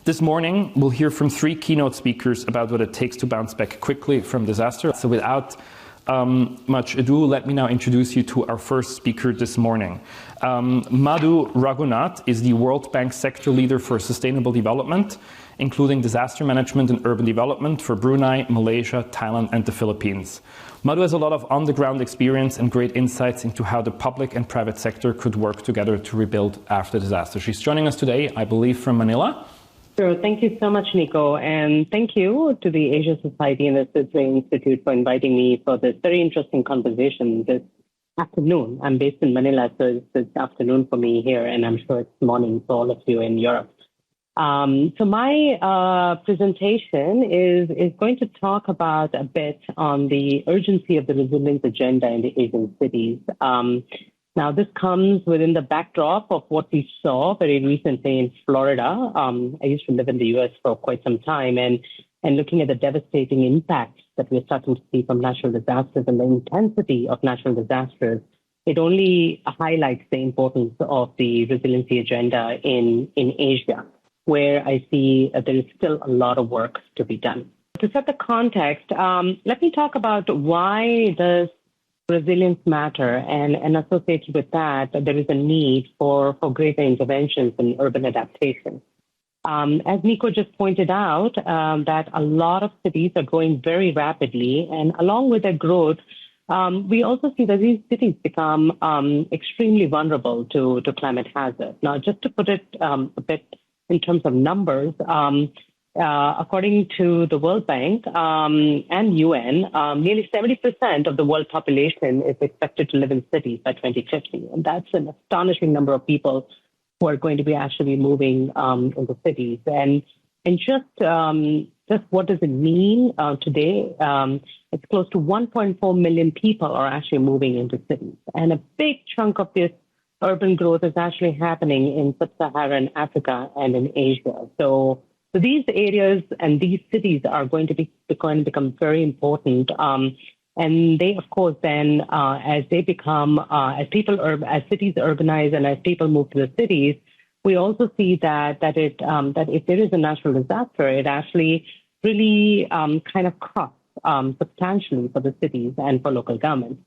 This morning, we'll hear from three keynote speakers about what it takes to bounce back quickly from disaster. So without much ado, let me now introduce you to our first speaker this morning. Madhu Raghunath is the World Bank Sector Leader for Sustainable Development, including disaster management and urban development for Brunei, Malaysia, Thailand, and the Philippines. Madhu has a lot of on-the-ground experience and great insights into how the public and private sector could work together to rebuild after disaster. She's joining us today, I believe, from Manila. Sure. Thank you so much, Nico. And thank you to the Asia Society and the Zurich Institute for inviting me for this very interesting conversation this afternoon. I'm based in Manila, so it's afternoon for me here, and I'm sure it's morning for all of you in Europe. So my presentation is going to talk about a bit on the urgency of the resilience agenda in the Asian cities. Now, this comes within the backdrop of what we saw very recently in Florida. I used to live in the U.S. for quite some time, and looking at the devastating impacts that we're starting to see from natural disasters and the intensity of natural disasters, it only highlights the importance of the resiliency agenda in Asia, where I see there is still a lot of work to be done. To set the context, let me talk about why does resilience matter, and associated with that, there is a need for greater interventions in urban adaptation. As Nico just pointed out, that a lot of cities are growing very rapidly, and along with their growth, we also see that these cities become extremely vulnerable to climate hazard. Now, just to put it a bit in terms of numbers, according to the World Bank and UN, nearly 70% of the world population is expected to live in cities by 2050. And that's an astonishing number of people who are going to be actually moving into cities. And just what does it mean today? It's close to 1.4 million people are actually moving into cities. And a big chunk of this urban growth is actually happening in sub-Saharan Africa and in Asia. So these areas and these cities are going to become very important. And they, of course, then as they become, as cities urbanize and as people move to the cities, we also see that if there is a natural disaster, it actually really kind of costs substantially for the cities and for local governments.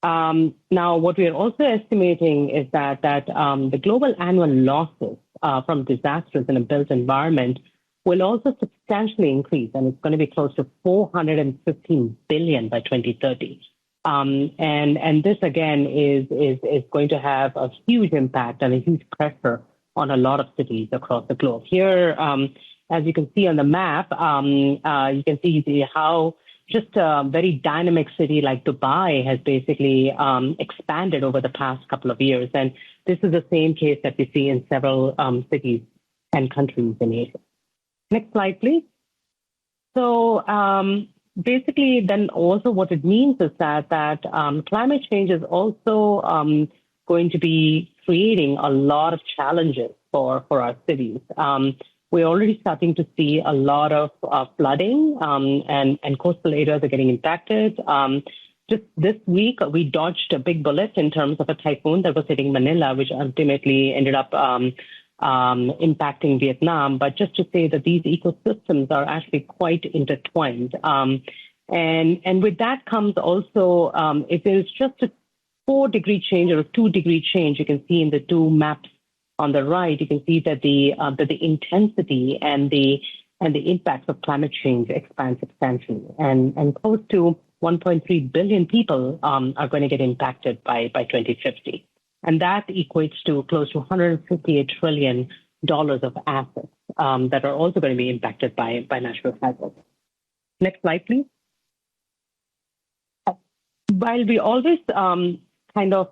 Now, what we are also estimating is that the global annual losses from disasters in a built environment will also substantially increase, and it's going to be close to 415 billion by 2030. And this again is going to have a huge impact and a huge pressure on a lot of cities across the globe. Here, as you can see on the map, you can see how just a very dynamic city like Dubai has basically expanded over the past couple of years. And this is the same case that we see in several cities and countries in Asia. Next slide, please. So basically, then also what it means is that climate change is also going to be creating a lot of challenges for our cities. We're already starting to see a lot of flooding, and coastal areas are getting impacted. Just this week, we dodged a big bullet in terms of a typhoon that was hitting Manila, which ultimately ended up impacting Vietnam. But just to say that these ecosystems are actually quite intertwined. And with that comes also, if there's just a 4-degree change or a 2-degree change, you can see in the two maps on the right, you can see that the intensity and the impacts of climate change expand substantially, and close to 1.3 billion people are going to get impacted by 2050, and that equates to close to $158 trillion of assets that are also going to be impacted by natural hazards. Next slide, please. While we always kind of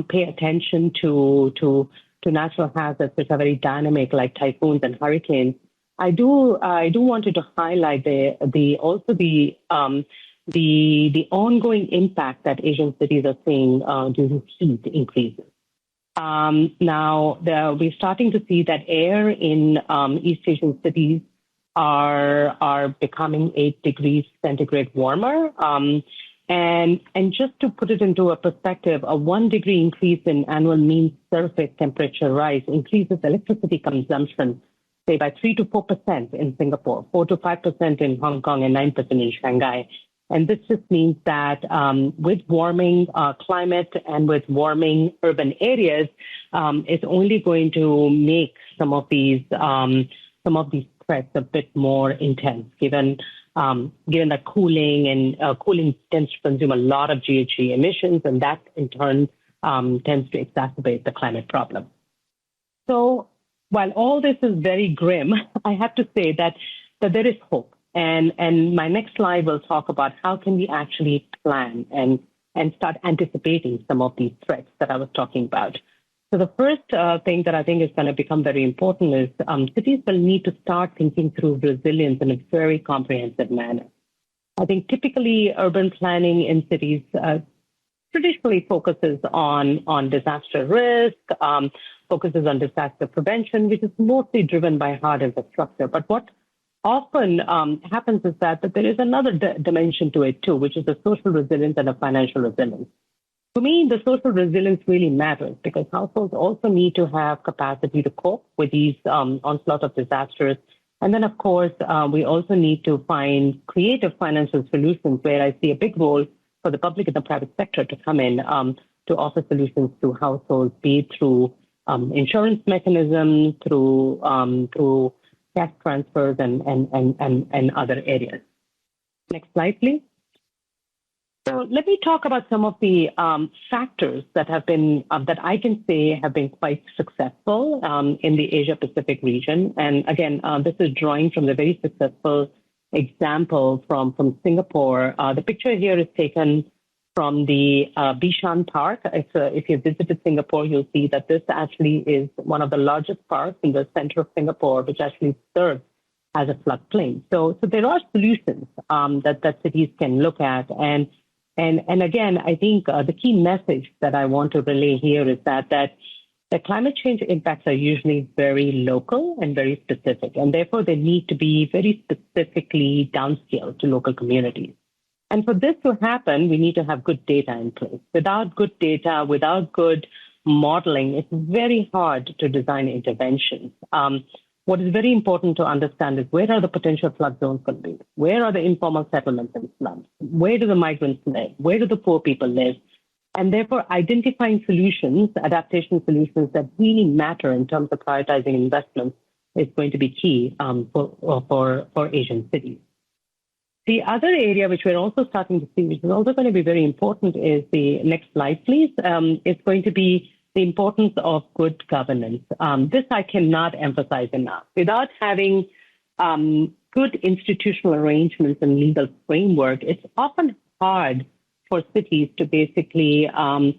pay attention to natural hazards which are very dynamic, like typhoons and hurricanes, I do wanted to highlight the ongoing impact that Asian cities are seeing due to heat increases. Now we're starting to see that air in East Asian cities are becoming 8 degrees centigrade warmer. And just to put it into a perspective, a 1 degree increase in annual mean surface temperature rise increases electricity consumption say by 3 to 4% in Singapore, 4 to 5% in Hong Kong, and 9% in Shanghai. And this just means that with warming climate and with warming urban areas, it's only going to make some of these threats a bit more intense, given that cooling tends to consume a lot of GHG emissions, and that in turn tends to exacerbate the climate problem. So while all this is very grim, I have to say that there is hope. And my next slide will talk about how can we actually plan and start anticipating some of these threats that I was talking about. So the first thing that I think is going to become very important is cities will need to start thinking through resilience in a very comprehensive manner. I think typically urban planning in cities traditionally focuses on disaster risk, focuses on disaster prevention, which is mostly driven by hard infrastructure. But what often happens is that there is another dimension to it too, which is the social resilience and the financial resilience. To me, the social resilience really matters because households also need to have capacity to cope with these onslaught of disasters. And then, of course, we also need to find creative financial solutions where I see a big role for the public and the private sector to come in to offer solutions to households, be it through insurance mechanisms, through cash transfers, and other areas. Next slide, please. So let me talk about some of the factors that have been that I can say have been quite successful in the Asia-Pacific region. And again, this is drawing from the very successful example from Singapore. The picture here is taken from the Bishan Park. If you visited Singapore, you'll see that this actually is one of the largest parks in the center of Singapore, which actually serves as a floodplain. So there are solutions that cities can look at. And again, I think the key message that I want to relay here is that the climate change impacts are usually very local and very specific, and therefore they need to be very specifically downscaled to local communities. And for this to happen, we need to have good data in place. Without good data, without good modeling, it's very hard to design interventions. What is very important to understand is where are the potential flood zones going to be? Where are the informal settlements and slums? Where do the migrants live? Where do the poor people live? And therefore, identifying solutions, adaptation solutions that really matter in terms of prioritizing investments is going to be key for Asian cities. The other area which we're also starting to see, which is also going to be very important, is the next slide, please. It's going to be the importance of good governance. This I cannot emphasize enough. Without having good institutional arrangements and legal framework, it's often hard for cities to basically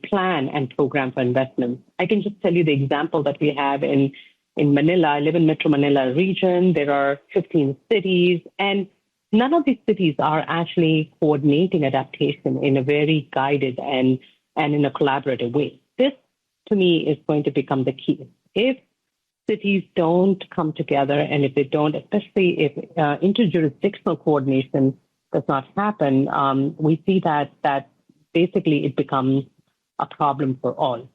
plan and program for investments. I can just tell you the example that we have in Manila. I live in Metro Manila region. There are 15 cities, and none of these cities are actually coordinating adaptation in a very guided and in a collaborative way. This, to me, is going to become the key. If cities don't come together, and if they don't, especially if interjurisdictional coordination does not happen, we see that basically it becomes a problem for all.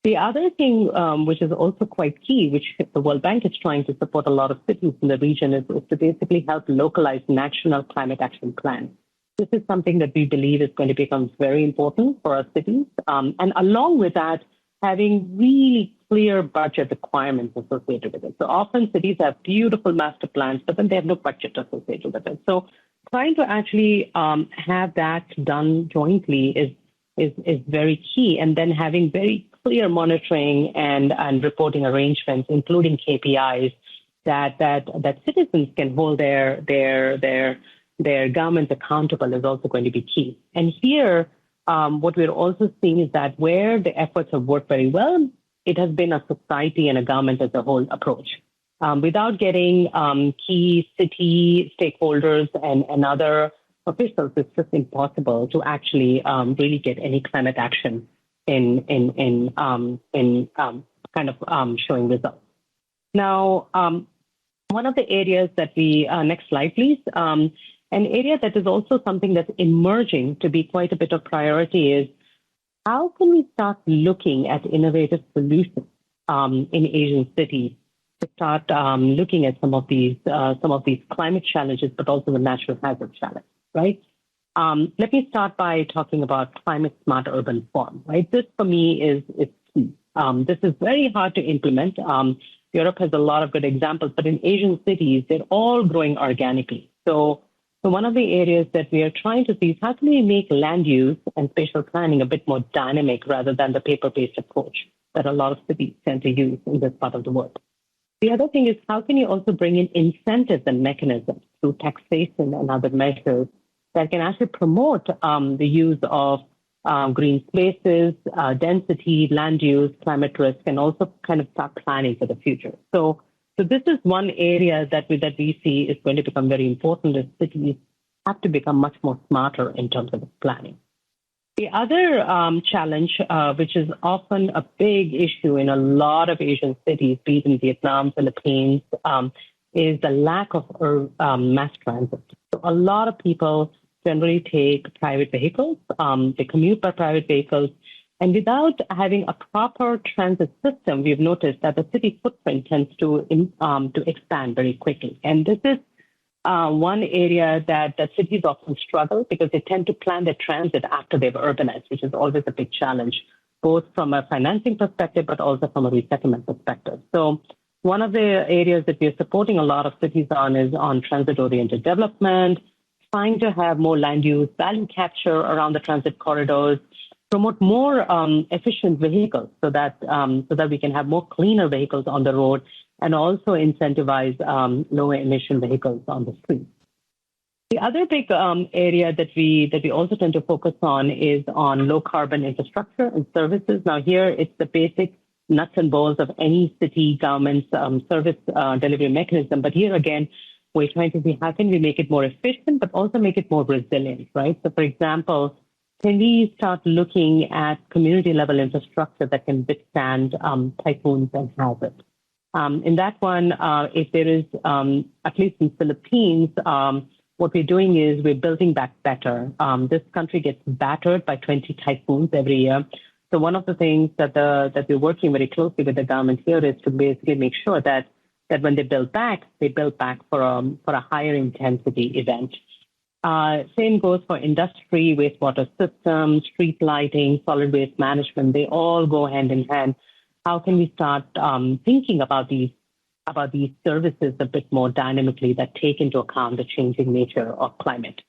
The other thing which is also quite key, which the World Bank is trying to support a lot of cities in the region, is to basically help localize national climate action plans. This is something that we believe is going to become very important for our cities. And along with that, having really clear budget requirements associated with it. So often cities have beautiful master plans, but then they have no budget associated with it. So trying to actually have that done jointly is very key. And then having very clear monitoring and reporting arrangements, including KPIs, that citizens can hold their governments accountable is also going to be key. And here, what we're also seeing is that where the efforts have worked very well, it has been a society and a government as a whole approach. Without getting key city stakeholders and other officials, it's just impossible to actually really get any climate action in showing results. Now, one of the areas that next slide, please. An area that is also something that's emerging to be quite a bit of priority is how can we start looking at innovative solutions in Asian cities to start looking at some of these climate challenges, but also the natural hazard challenge, right? Let me start by talking about climate smart urban form, right? This for me is key. This is very hard to implement. Europe has a lot of good examples, but in Asian cities, they're all growing organically. So one of the areas that we are trying to see is how can we make land use and spatial planning a bit more dynamic rather than the paper-based approach that a lot of cities tend to use in this part of the world. The other thing is how can you also bring in incentives and mechanisms through taxation and other measures that can actually promote the use of green spaces, density, land use, climate risk, and also kind of start planning for the future. So this is one area that we see is going to become very important as cities have to become much more smarter in terms of planning. The other challenge, which is often a big issue in a lot of Asian cities, be it in Vietnam, Philippines, is the lack of mass transit. So a lot of people generally take private vehicles, they commute by private vehicles, and without having a proper transit system, we've noticed that the city footprint tends to expand very quickly. And this is one area that cities often struggle because they tend to plan their transit after they've urbanized, which is always a big challenge, both from a financing perspective, but also from a resettlement perspective. So one of the areas that we're supporting a lot of cities on is on transit-oriented development, trying to have more land use, value capture around the transit corridors, promote more efficient vehicles so that we can have more cleaner vehicles on the road, and also incentivize lower emission vehicles on the street. The other big area that we also tend to focus on is on low carbon infrastructure and services. Now here it's the basic nuts and bolts of any city government's service delivery mechanism. But here again, we're trying to see how can we make it more efficient, but also make it more resilient, right? So for example, can we start looking at community level infrastructure that can withstand typhoons and hazards? In that one, if there is, at least in Philippines, what we're doing is we're building back better. This country gets battered by 20 typhoons every year. So one of the things that we're working very closely with the government here is to basically make sure that when they build back for a higher intensity event. Same goes for industry, wastewater systems, street lighting, solid waste management. They all go hand in hand. How can we start thinking about these services a bit more dynamically that take into account the changing nature of climate?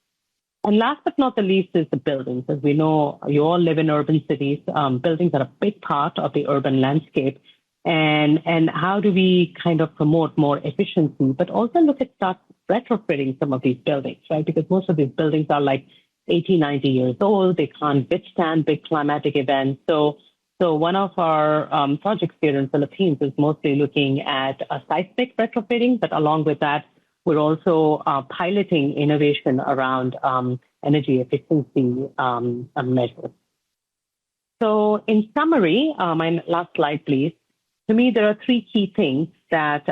And last but not the least is the buildings. As we know, you all live in urban cities. Buildings are a big part of the urban landscape. And how do we kind of promote more efficiency, but also look at start retrofitting some of these buildings, right? Because most of these buildings are like 80, 90 years old. They can't withstand big climatic events. So one of our projects here in the Philippines is mostly looking at a seismic retrofitting, but along with that, we're also piloting innovation around energy efficiency measures. So in summary, my last slide, please. To me, there are three key things that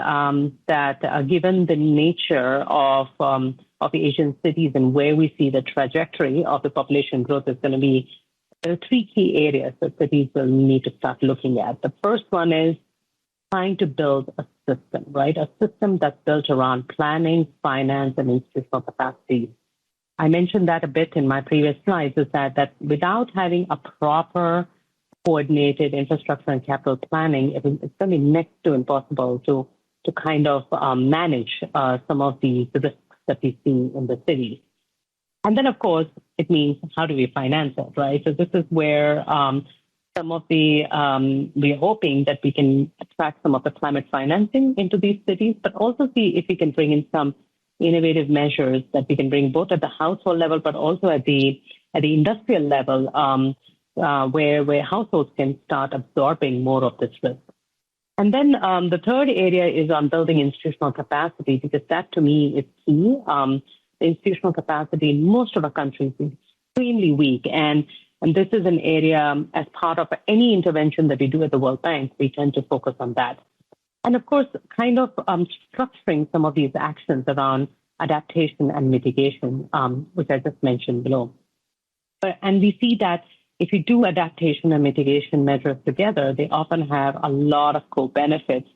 given the nature of the Asian cities and where we see the trajectory of the population growth is going to be, there are three key areas that cities will need to start looking at. The first one is trying to build a system, right? A system that's built around planning, finance, and institutional capacity. I mentioned that a bit in my previous slides, is that without having a proper coordinated infrastructure and capital planning, it's going to be next to impossible to kind of manage some of the risks that we see in the cities. And then, of course, it means how do we finance it, right? So this is where some of the, we're hoping that we can attract some of the climate financing into these cities, but also see if we can bring in some innovative measures that we can bring both at the household level, but also at the industrial level, where households can start absorbing more of this risk. And then the third area is on building institutional capacity, because that to me is key. The institutional capacity in most of our countries is extremely weak. And this is an area, as part of any intervention that we do at the World Bank, we tend to focus on that. And of course, kind of structuring some of these actions around adaptation and mitigation, which I just mentioned below. And we see that if you do adaptation and mitigation measures together, they often have a lot of co-benefits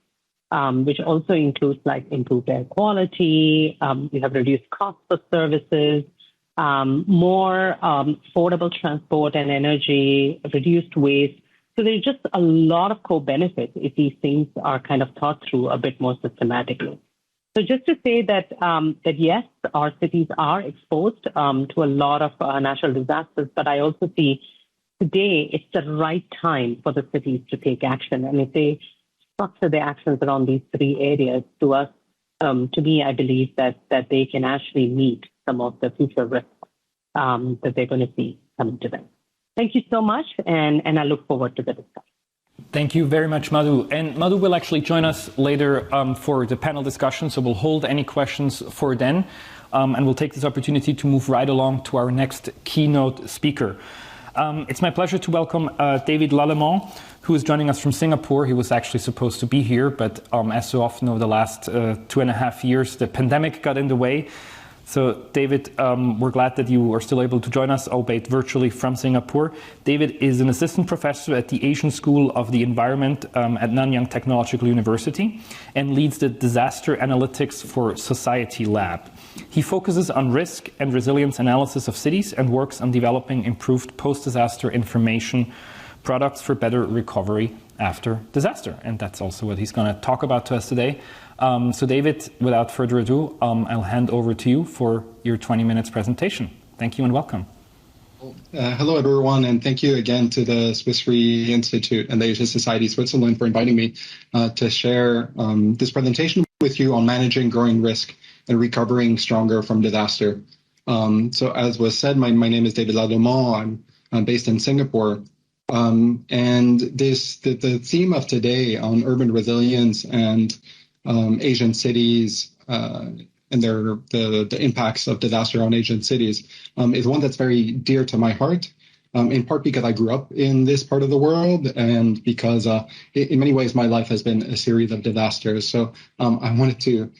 which also includes like improved air quality. We have reduced costs for services, more affordable transport and energy, reduced waste. So there's just a lot of co-benefits if these things are kind of thought through a bit more systematically. So just to say that that yes, our cities are exposed to a lot of natural disasters, but I also see today it's the right time for the cities to take action. And if they structure their actions around these three areas, to me, I believe that they can actually meet some of the future risks that they're going to see coming to them. Thank you so much, and I look forward to the discussion. Thank you very much, Madhu. And Madhu will actually join us later for the panel discussion, so we'll hold any questions for then, and we'll take this opportunity to move right along to our next keynote speaker. It's my pleasure to welcome David Lallemant, who is joining us from Singapore. He was actually supposed to be here, but as so often over the last 2.5 years, the pandemic got in the way. So, David, we're glad that you are still able to join us, albeit virtually from Singapore. David is an assistant professor at the Asian School of the Environment at Nanyang Technological University and leads the Disaster Analytics for Society Lab. He focuses on risk and resilience analysis of cities and works on developing improved post-disaster information products for better recovery after disaster. And that's also what he's going to talk about to us today. So David, without further ado, I'll hand over to you for your 20 minutes presentation. Thank you and welcome. Hello, everyone, and thank you again to the Swiss Re Institute and the Asia Society Switzerland for inviting me to share this presentation with you on managing growing risk and recovering stronger from disaster. So as was said, my name is David Lallemant. I'm based in Singapore. And the theme of today on urban resilience and Asian cities and the impacts of disaster on Asian cities is one that's very dear to my heart, in part because I grew up in this part of the world and because in many ways my life has been a series of disasters. So I wanted to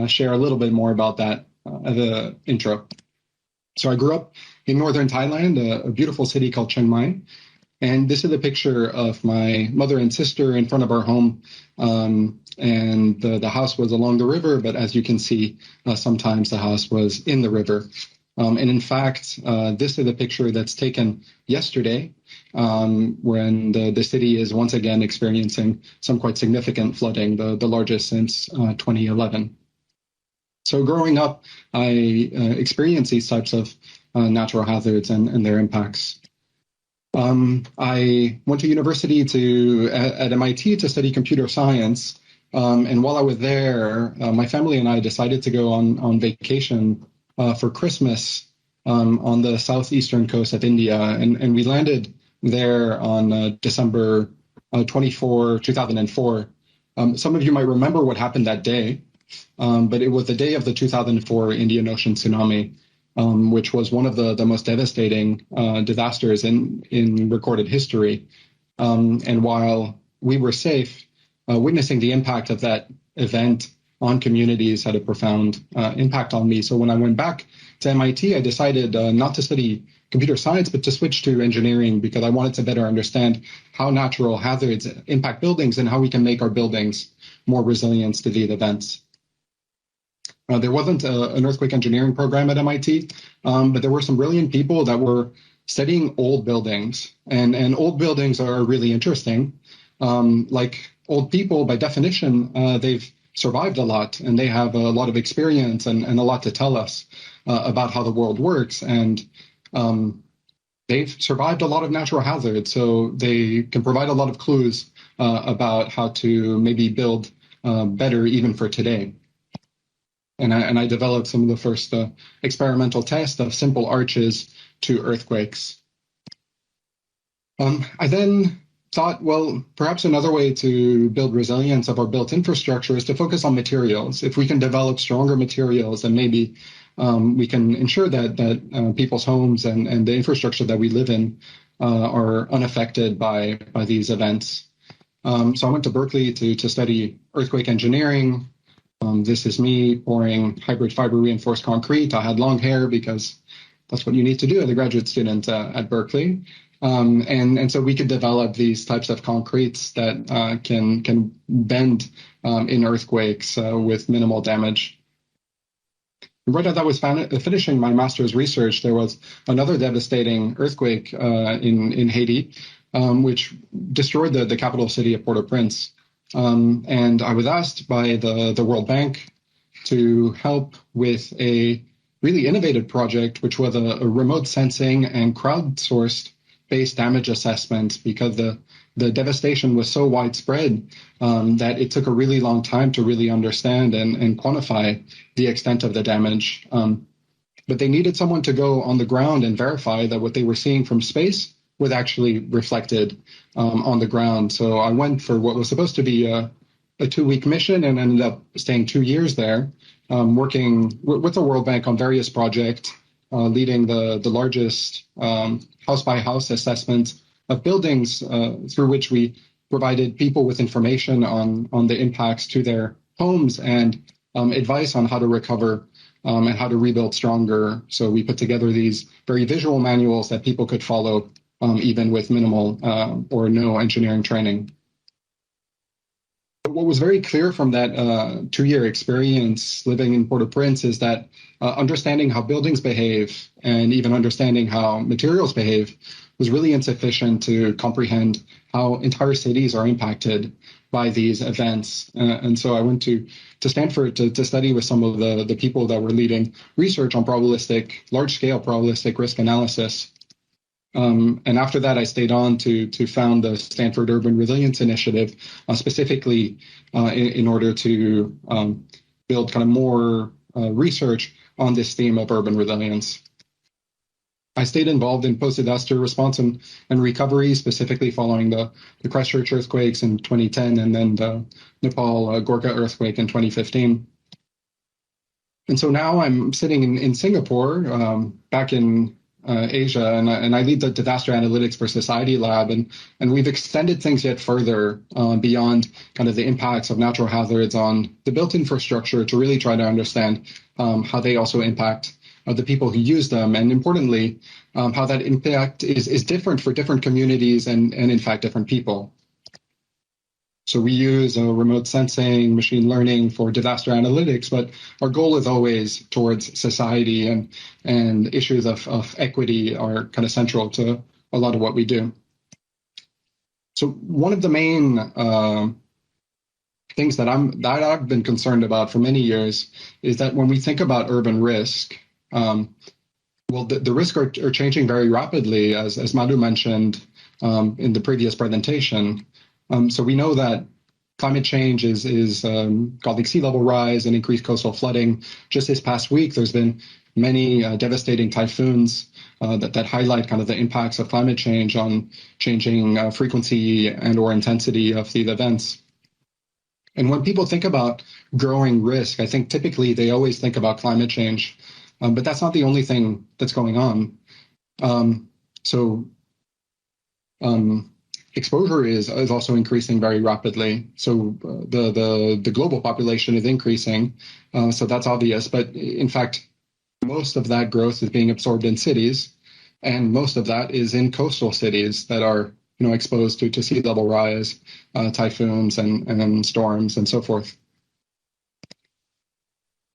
share a little bit more about that as an intro. So I grew up in northern Thailand, a beautiful city called Chiang Mai. And this is a picture of my mother and sister in front of our home. And the house was along the river, but as you can see, sometimes the house was in the river. And in fact, this is a picture that's taken yesterday when the city is once again experiencing some quite significant flooding, the largest since 2011. So growing up, I experienced these types of natural hazards and their impacts. I went to university at MIT to study computer science. And while I was there, my family and I decided to go on vacation for Christmas on the southeastern coast of India. And we landed there on December 24, 2004. Some of you might remember what happened that day, but it was the day of the 2004 Indian Ocean tsunami. Which was one of the most devastating disasters in recorded history. And while we were safe, witnessing the impact of that event on communities had a profound impact on me. So when I went back to MIT, I decided not to study computer science, but to switch to engineering because I wanted to better understand how natural hazards impact buildings and how we can make our buildings more resilient to these events. There wasn't an earthquake engineering program at MIT, but there were some brilliant people that were studying old buildings. And old buildings are really interesting. Like old people, by definition, they've survived a lot, and they have a lot of experience and a lot to tell us about how the world works. And they've survived a lot of natural hazards, so they can provide a lot of clues about how to maybe build better even for today. And I developed some of the first experimental tests of simple arches to earthquakes. I then thought, well, perhaps another way to build resilience of our built infrastructure is to focus on materials. If we can develop stronger materials, then maybe we can ensure that people's homes and the infrastructure that we live in are unaffected by these events. So I went to Berkeley to study earthquake engineering. This is me pouring hybrid fiber reinforced concrete. I had long hair because that's what you need to do as a graduate student at Berkeley. And so we could develop these types of concretes that can bend in earthquakes with minimal damage. Right as I was finishing my master's research, there was another devastating earthquake in Haiti, which destroyed the capital city of Port-au-Prince. And I was asked by the World Bank to help with a really innovative project, which was a remote sensing and crowdsourced based damage assessment, because the devastation was so widespread that it took a really long time to really understand and quantify the extent of the damage. But they needed someone to go on the ground and verify that what they were seeing from space was actually reflected on the ground. So I went for what was supposed to be a 2-week mission and ended up staying 2 years there, working with the World Bank on various projects, leading the largest house-by-house assessment of buildings through which we provided people with information on the impacts to their homes and advice on how to recover and how to rebuild stronger. So we put together these very visual manuals that people could follow even with minimal or no engineering training. What was very clear from that 2-year experience living in Port-au-Prince is that understanding how buildings behave and even understanding how materials behave was really insufficient to comprehend how entire cities are impacted by these events. And so I went to Stanford to study with some of the people that were leading research on large-scale probabilistic risk analysis. And after that, I stayed on to found the Stanford Urban Resilience Initiative, specifically in order to build kind of more research on this theme of urban resilience. I stayed involved in post-disaster response and recovery, specifically following the Christchurch earthquakes in 2010 and then the Nepal Gorkha earthquake in 2015. And so now I'm sitting in Singapore, back in Asia, and I lead the Disaster Analytics for Society Lab, and we've extended things yet further beyond kind of the impacts of natural hazards on the built infrastructure to really try to understand how they also impact the people who use them, and importantly, how that impact is different for different communities and in fact different people. So we use remote sensing, machine learning for disaster analytics, but our goal is always towards society, and issues of equity are kind of central to a lot of what we do. So one of the main things that I've been concerned about for many years is that when we think about urban risk, the risks are changing very rapidly, as Madhu mentioned in the previous presentation. So we know that climate change is causing sea level rise and increased coastal flooding. Just this past week, there's been many devastating typhoons that highlight kind of the impacts of climate change on changing frequency and or intensity of these events. And when people think about growing risk, I think typically they always think about climate change, but that's not the only thing that's going on. Exposure is also increasing very rapidly. So the global population is increasing, so that's obvious. But in fact, most of that growth is being absorbed in cities, and most of that is in coastal cities that are exposed to sea level rise, typhoons and storms and so forth.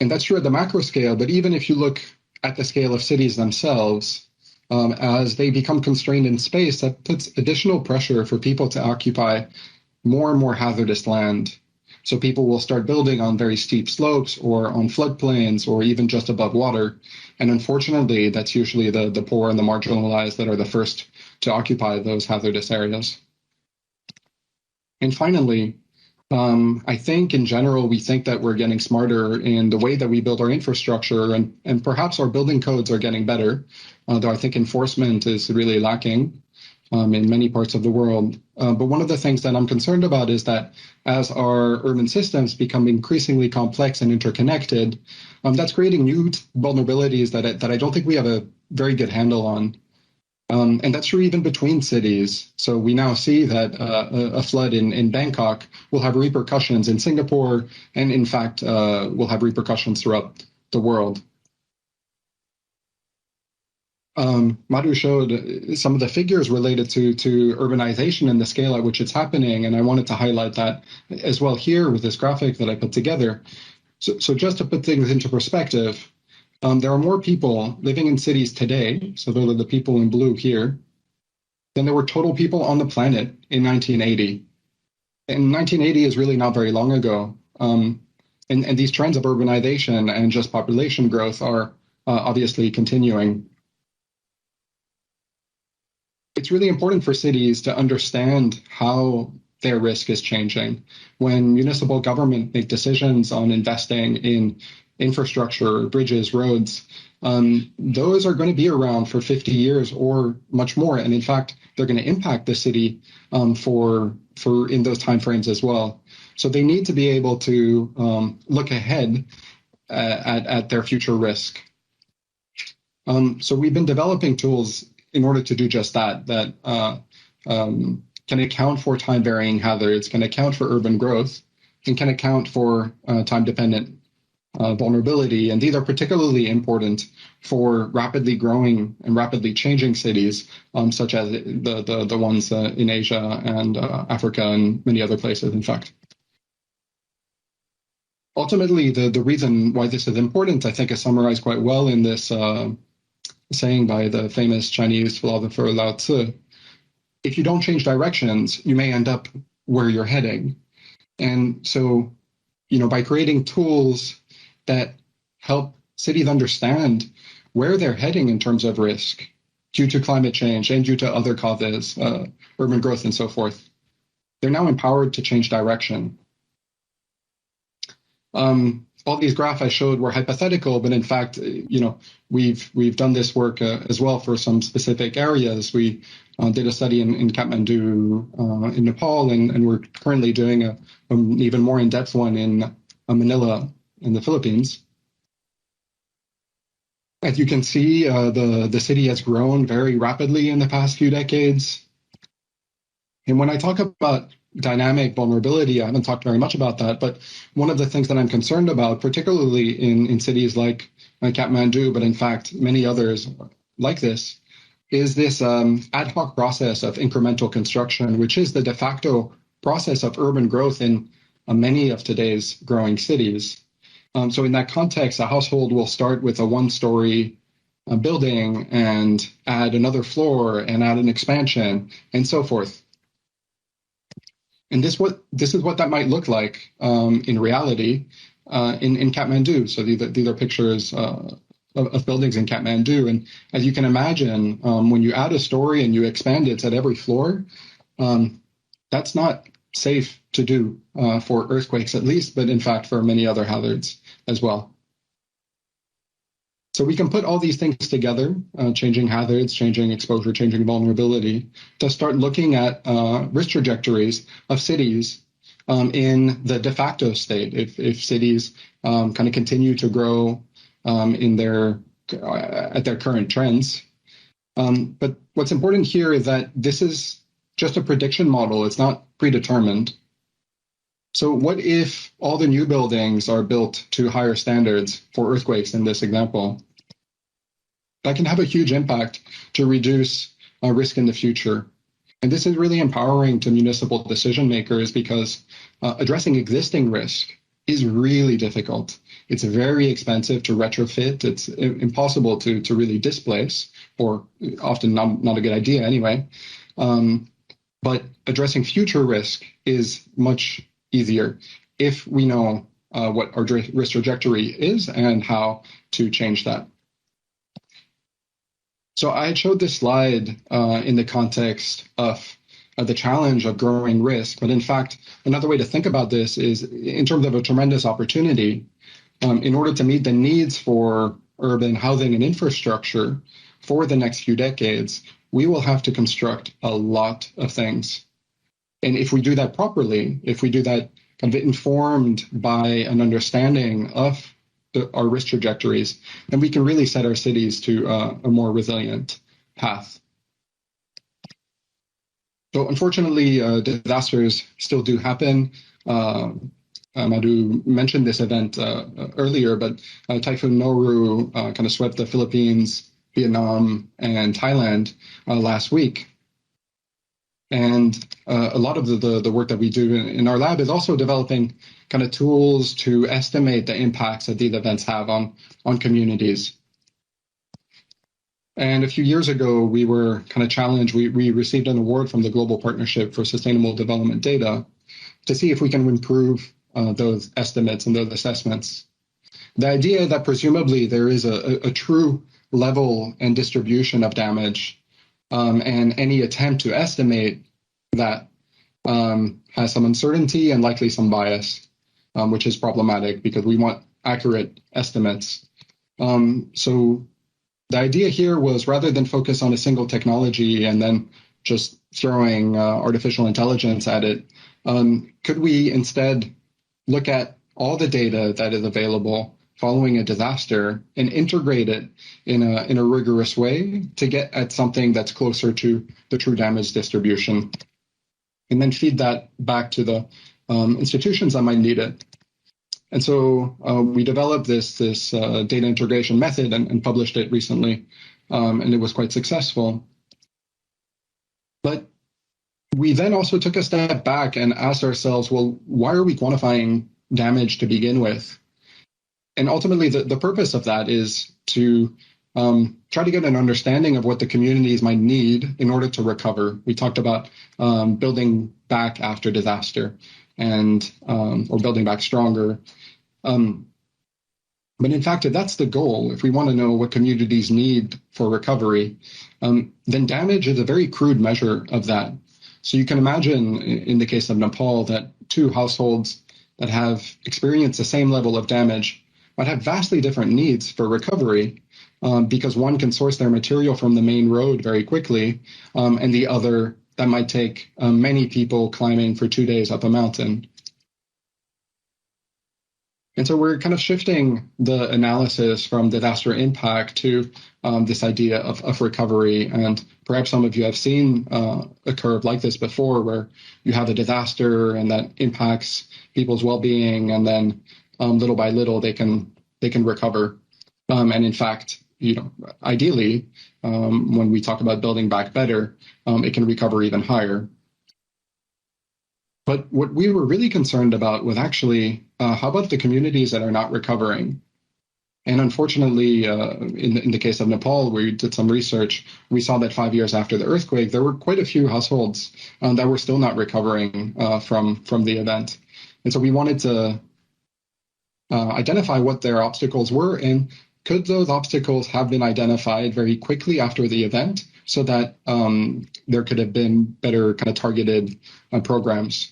And that's true at the macro scale, but even if you look at the scale of cities themselves, as they become constrained in space, that puts additional pressure for people to occupy more and more hazardous land. So people will start building on very steep slopes or on floodplains or even just above water. And unfortunately, that's usually the poor and the marginalized that are the first to occupy those hazardous areas. And finally, I think in general, we think that we're getting smarter in the way that we build our infrastructure, and perhaps our building codes are getting better, though I think enforcement is really lacking in many parts of the world. But one of the things that I'm concerned about is that as our urban systems become increasingly complex and interconnected, that's creating new vulnerabilities that I don't think we have a very good handle on. And that's true even between cities. So we now see that a flood in Bangkok will have repercussions in Singapore, and in fact, will have repercussions throughout the world. Madhu showed some of the figures related to urbanization and the scale at which it's happening, and I wanted to highlight that as well here with this graphic that I put together. So just to put things into perspective, there are more people living in cities today, so those are the people in blue here, than there were total people on the planet in 1980. And 1980 is really not very long ago. And these trends of urbanization and just population growth are obviously continuing. It's really important for cities to understand how their risk is changing. When municipal government make decisions on investing in infrastructure, bridges, roads, those are going to be around for 50 years or much more. And in fact, they're going to impact the city for in those timeframes as well. So they need to be able to look ahead at their future risk. So we've been developing tools in order to do just that, can account for time-varying hazards, can account for urban growth, and can account for time-dependent vulnerability. And these are particularly important for rapidly growing and rapidly changing cities, such as the ones in Asia and Africa and many other places, in fact. Ultimately, the reason why this is important, I think, is summarized quite well in this saying by the famous Chinese philosopher Lao Tzu. If you don't change directions, you may end up where you're heading. And so, by creating tools that help cities understand where they're heading in terms of risk due to climate change and due to other causes, urban growth and so forth, they're now empowered to change direction. All these graphs I showed were hypothetical, but in fact, we've done this work as well for some specific areas. We did a study in Kathmandu in Nepal, and we're currently doing an even more in-depth one in Manila in the Philippines. As you can see, the city has grown very rapidly in the past few decades. And when I talk about dynamic vulnerability, I haven't talked very much about that, but one of the things that I'm concerned about, particularly in cities like Kathmandu, but in fact many others like this, is this ad hoc process of incremental construction, which is the de facto process of urban growth in many of today's growing cities. So in that context, a household will start with a one-story building and add another floor and add an expansion and so forth. And this is what that might look like in reality in Kathmandu. So these are pictures of buildings in Kathmandu. And as you can imagine, when you add a story and you expand it at every floor, that's not safe to do for earthquakes at least, but in fact for many other hazards as well. So we can put all these things together, changing hazards, changing exposure, changing vulnerability, to start looking at risk trajectories of cities in the de facto state. If cities kind of continue to grow at their current trends. But what's important here is that this is just a prediction model. It's not predetermined. So what if all the new buildings are built to higher standards for earthquakes in this example? That can have a huge impact to reduce risk in the future. And this is really empowering to municipal decision makers because addressing existing risk is really difficult. It's very expensive to retrofit. It's impossible to really displace, or often not a good idea anyway. But addressing future risk is much easier if we know what our risk trajectory is and how to change that. So I showed this slide in the context of the challenge of growing risk. But in fact, another way to think about this is in terms of a tremendous opportunity. In order to meet the needs for urban housing and infrastructure for the next few decades, we will have to construct a lot of things. And if we do that properly, if we do that kind of informed by an understanding of our risk trajectories, then we can really set our cities to a more resilient path. So unfortunately, disasters still do happen. Madhu mentioned this event earlier, but Typhoon Noru kind of swept the Philippines Vietnam, and Thailand last week. And a lot of the work that we do in our lab is also developing kind of tools to estimate the impacts that these events have on communities. And a few years ago, we were kind of challenged. We received an award from the Global Partnership for Sustainable Development Data to see if we can improve those estimates and those assessments. The idea that presumably there is a true level and distribution of damage, and any attempt to estimate that has some uncertainty and likely some bias, which is problematic because we want accurate estimates. So the idea here was, rather than focus on a single technology and then just throwing artificial intelligence at it, could we instead look at all the data that is available following a disaster and integrate it in a rigorous way to get at something that's closer to the true damage distribution, and then feed that back to the institutions that might need it. And so we developed this data integration method and published it recently, and it was quite successful. But we then also took a step back and asked ourselves, well, why are we quantifying damage to begin with? And ultimately, the purpose of that is to try to get an understanding of what the communities might need in order to recover. We talked about building back after disaster and or building back stronger. But in fact, if that's the goal, if we want to know what communities need for recovery, then damage is a very crude measure of that. So you can imagine, in the case of Nepal, that two households that have experienced the same level of damage might have vastly different needs for recovery, because one can source their material from the main road very quickly, and the other, that might take many people climbing for 2 days up a mountain. And so we're kind of shifting the analysis from disaster impact to this idea of recovery. And perhaps some of you have seen a curve like this before, where you have a disaster and that impacts people's well-being, and then little by little they can recover. And in fact, ideally, when we talk about building back better, it can recover even higher. But what we were really concerned about was actually, how about the communities that are not recovering? And unfortunately, in the case of Nepal, where we did some research, we saw that 5 years after the earthquake, there were quite a few households that were still not recovering from the event. And so we wanted to identify what their obstacles were, and could those obstacles have been identified very quickly after the event, so that there could have been better kind of targeted programs.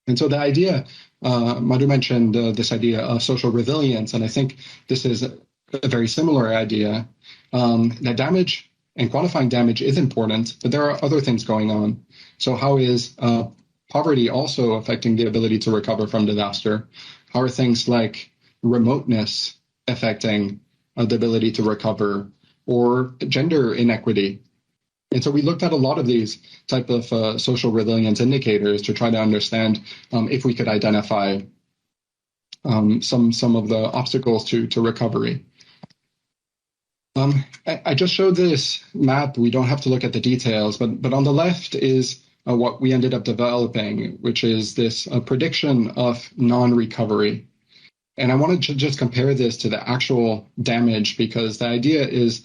And so the idea, Madhu mentioned this idea of social resilience, and I think this is a very similar idea, that damage and quantifying damage is important, but there are other things going on. So how is poverty also affecting the ability to recover from disaster? How are things like remoteness affecting the ability to recover, or gender inequity? And so we looked at a lot of these type of social resilience indicators to try to understand if we could identify some of the obstacles to recovery. I just showed this map. We don't have to look at the details, but on the left is what we ended up developing, which is this prediction of non-recovery. And I wanted to just compare this to the actual damage, because the idea is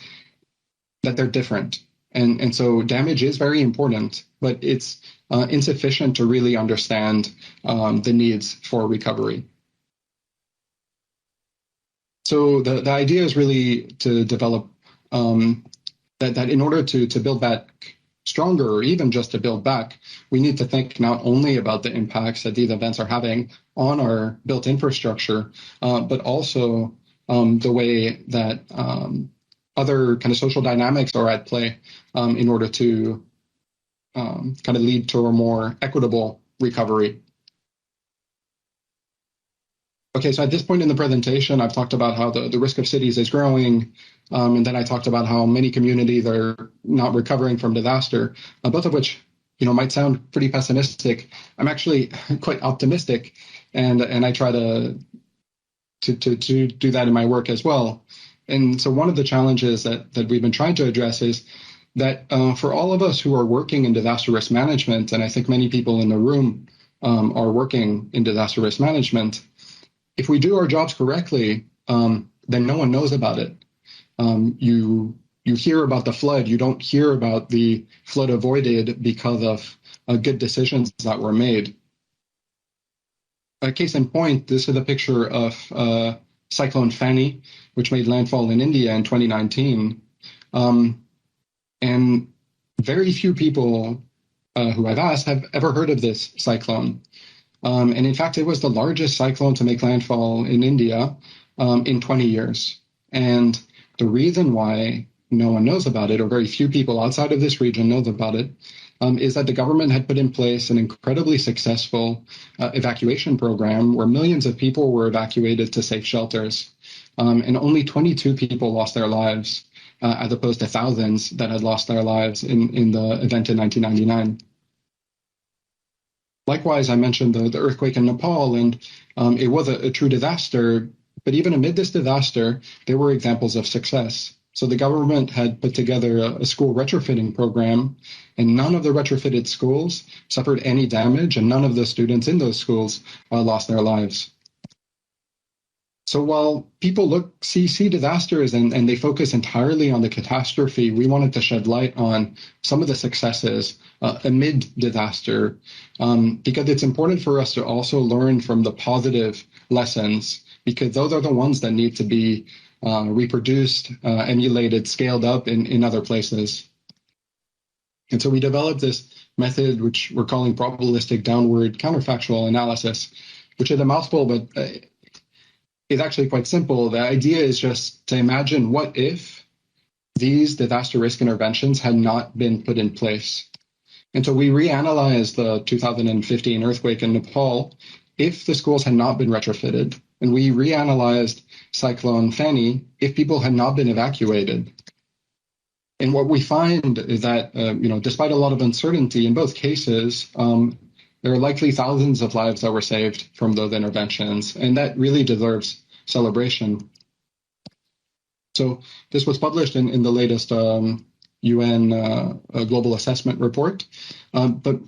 that they're different. And so damage is very important, but it's insufficient to really understand the needs for recovery. So the idea is really to develop that in order to build back stronger, or even just to build back, we need to think not only about the impacts that these events are having on our built infrastructure, but also the way that other kind of social dynamics are at play in order to kind of lead to a more equitable recovery. Okay, so at this point in the presentation, I've talked about how the risk of cities is growing, and then I talked about how many communities are not recovering from disaster, both of which might sound pretty pessimistic. I'm actually quite optimistic, and I try to do that in my work as well. And so one of the challenges that we've been trying to address is that for all of us who are working in disaster risk management, and I think many people in the room are working in disaster risk management, if we do our jobs correctly, then no one knows about it. You hear about the flood. You don't hear about the flood avoided because of good decisions that were made. A case in point, this is a picture of Cyclone Fani, which made landfall in India in 2019. And very few people who I've asked have ever heard of this cyclone. And in fact, it was the largest cyclone to make landfall in India in 20 years. And the reason why no one knows about it, or very few people outside of this region knows about it, is that the government had put in place an incredibly successful evacuation program where millions of people were evacuated to safe shelters. And only 22 people lost their lives, as opposed to thousands that had lost their lives in the event in 1999. Likewise, I mentioned the earthquake in Nepal, and it was a true disaster. But even amid this disaster, there were examples of success. So the government had put together a school retrofitting program, and none of the retrofitted schools suffered any damage, and none of the students in those schools lost their lives. So while people see disasters and they focus entirely on the catastrophe, we wanted to shed light on some of the successes amid disaster, because it's important for us to also learn from the positive lessons, because those are the ones that need to be reproduced, emulated, scaled up in other places. And so we developed this method, which we're calling probabilistic downward counterfactual analysis, which is a mouthful, but it's actually quite simple. The idea is just to imagine what if these disaster risk interventions had not been put in place. And so we reanalyzed the 2015 earthquake in Nepal if the schools had not been retrofitted, and we reanalyzed Cyclone Fani if people had not been evacuated. And what we find is that, despite a lot of uncertainty in both cases, there are likely thousands of lives that were saved from those interventions, and that really deserves celebration. So this was published in the latest UN Global Assessment Report. But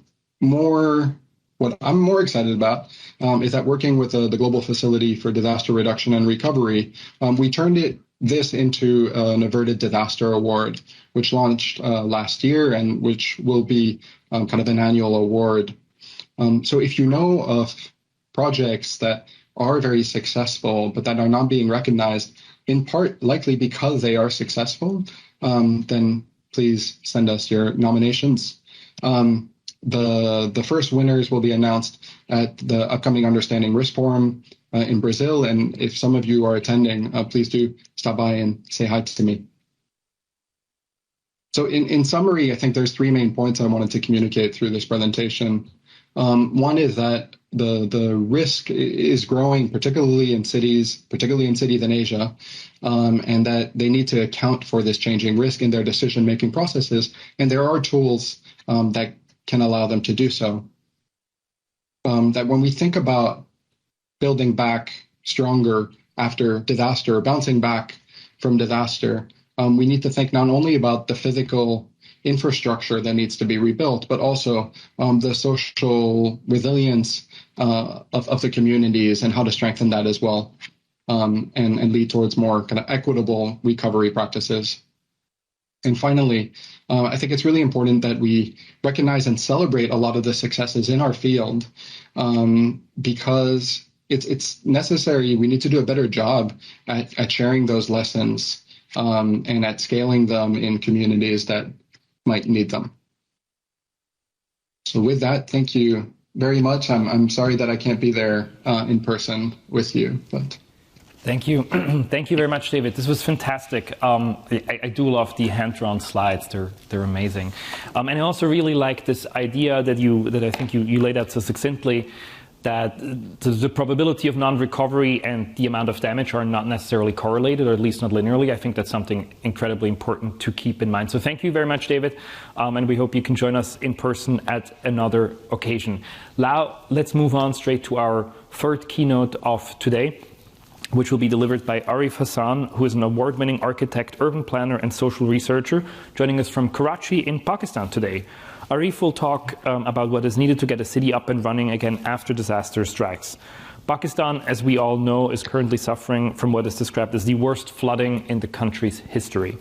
what I'm more excited about is that working with the Global Facility for Disaster Reduction and Recovery, we turned this into an Averted Disaster Award, which launched last year and which will be kind of an annual award. So if you know of projects that are very successful, but that are not being recognized, in part likely because they are successful, then please send us your nominations. The first winners will be announced at the upcoming Understanding Risk Forum in Brazil. And if some of you are attending, please do stop by and say hi to me. So in summary, I think there's three main points I wanted to communicate through this presentation. One is that the risk is growing, particularly in cities in Asia, and that they need to account for this changing risk in their decision-making processes. And there are tools that can allow them to do so. That when we think about building back stronger after disaster, bouncing back from disaster, we need to think not only about the physical infrastructure that needs to be rebuilt, but also the social resilience of the communities and how to strengthen that as well, and lead towards more kind of equitable recovery practices. And finally, I think it's really important that we recognize and celebrate a lot of the successes in our field, because it's necessary. We need to do a better job at sharing those lessons and at scaling them in communities that might need them. So with that, thank you very much. I'm sorry that I can't be there in person with you, but. Thank you. Thank you very much, David. This was fantastic. I do love the hand-drawn slides. They're amazing. And I also really like this idea that I think you laid out so succinctly, that the probability of non-recovery and the amount of damage are not necessarily correlated, or at least not linearly. I think that's something incredibly important to keep in mind. So thank you very much, David. And we hope you can join us in person at another occasion. Now, let's move on straight to our third keynote of today. which will be delivered by Arif Hasan, who is an award-winning architect, urban planner, and social researcher, joining us from Karachi in Pakistan today. Arif will talk about what is needed to get a city up and running again after disaster strikes. Pakistan, as we all know, is currently suffering from what is described as the worst flooding in the country's history.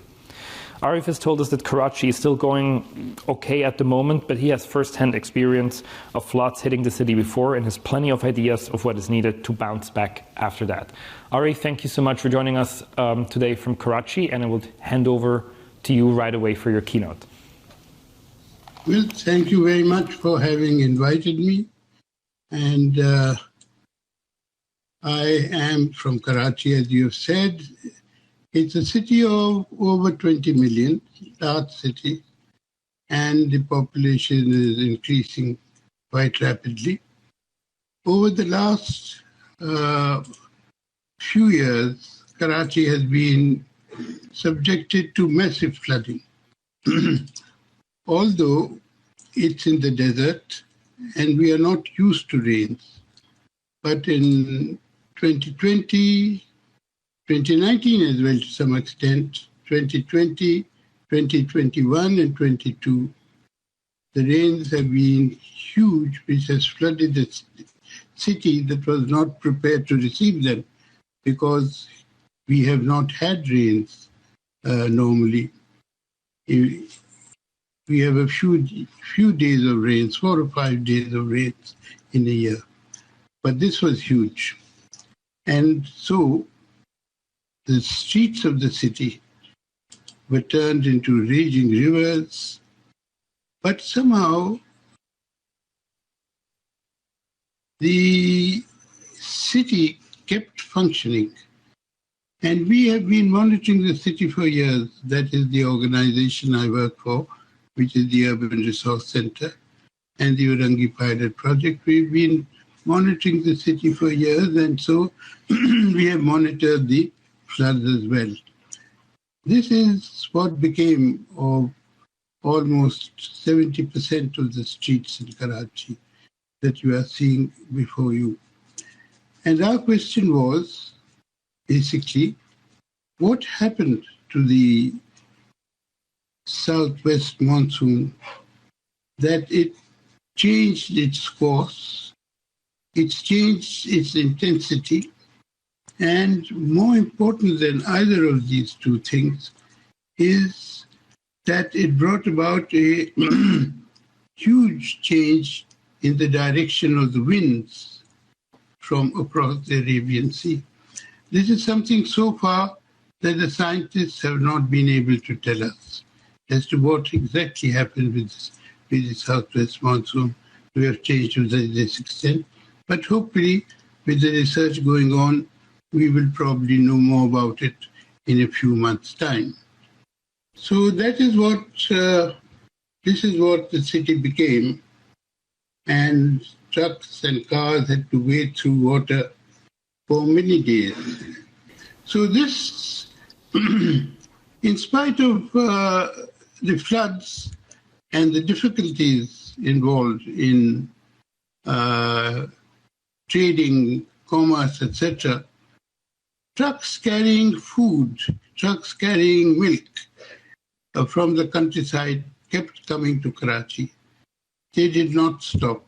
Arif has told us that Karachi is still going okay at the moment, but he has first-hand experience of floods hitting the city before and has plenty of ideas of what is needed to bounce back after that. Arif, thank you so much for joining us today from Karachi, and I will hand over to you right away for your keynote. Well, thank you very much for having invited me. And I am from Karachi, as you have said. It's a city of over 20 million, large city, and the population is increasing quite rapidly. Over the last few years, Karachi has been subjected to massive flooding. Although it's in the desert and we are not used to rains. But in 2020, 2019 as well to some extent, 2020, 2021 and 22, the rains have been huge, which has flooded the city that was not prepared to receive them because we have not had rains normally. We have a few days of rains, 4 or 5 days of rains in a year. But this was huge. And so the streets of the city were turned into raging rivers, but somehow the city kept functioning. And we have been monitoring the city for years. That is the organization I work for, which is the Urban Resource Center and the Urangi Pilot Project. We've been monitoring the city for years, and so we have monitored the floods as well. This is what became of almost 70% of the streets in Karachi that you are seeing before you. And our question was, basically, what happened to the southwest monsoon that it changed its course, it changed its intensity, and more important than either of these two things is that it brought about a huge change in the direction of the winds from across the Arabian Sea. This is something so far that the scientists have not been able to tell us as to what exactly happened with the southwest monsoon. We have changed to this extent, but hopefully with the research going on, we will probably know more about it in a few months' time. So that is what, this is what the city became, and trucks and cars had to wade through water for many days. So this, in spite of the floods and the difficulties involved in trading, commerce, etc., trucks carrying food, trucks carrying milk from the countryside kept coming to Karachi. They did not stop.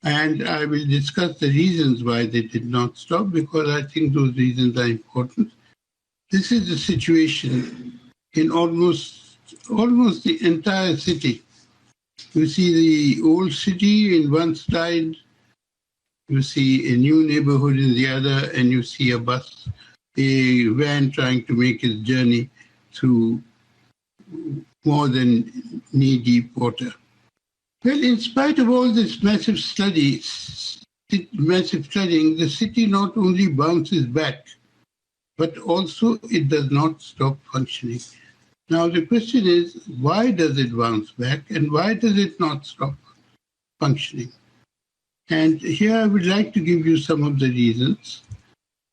And I will discuss the reasons why they did not stop, because I think those reasons are important. This is the situation in almost the entire city. You see the old city in one side, you see a new neighborhood in the other, and you see a bus, a van trying to make its journey through more than knee-deep water. Well, in spite of all this massive flooding, the city not only bounces back, but also it does not stop functioning. Now, the question is, why does it bounce back and why does it not stop functioning? And here I would like to give you some of the reasons,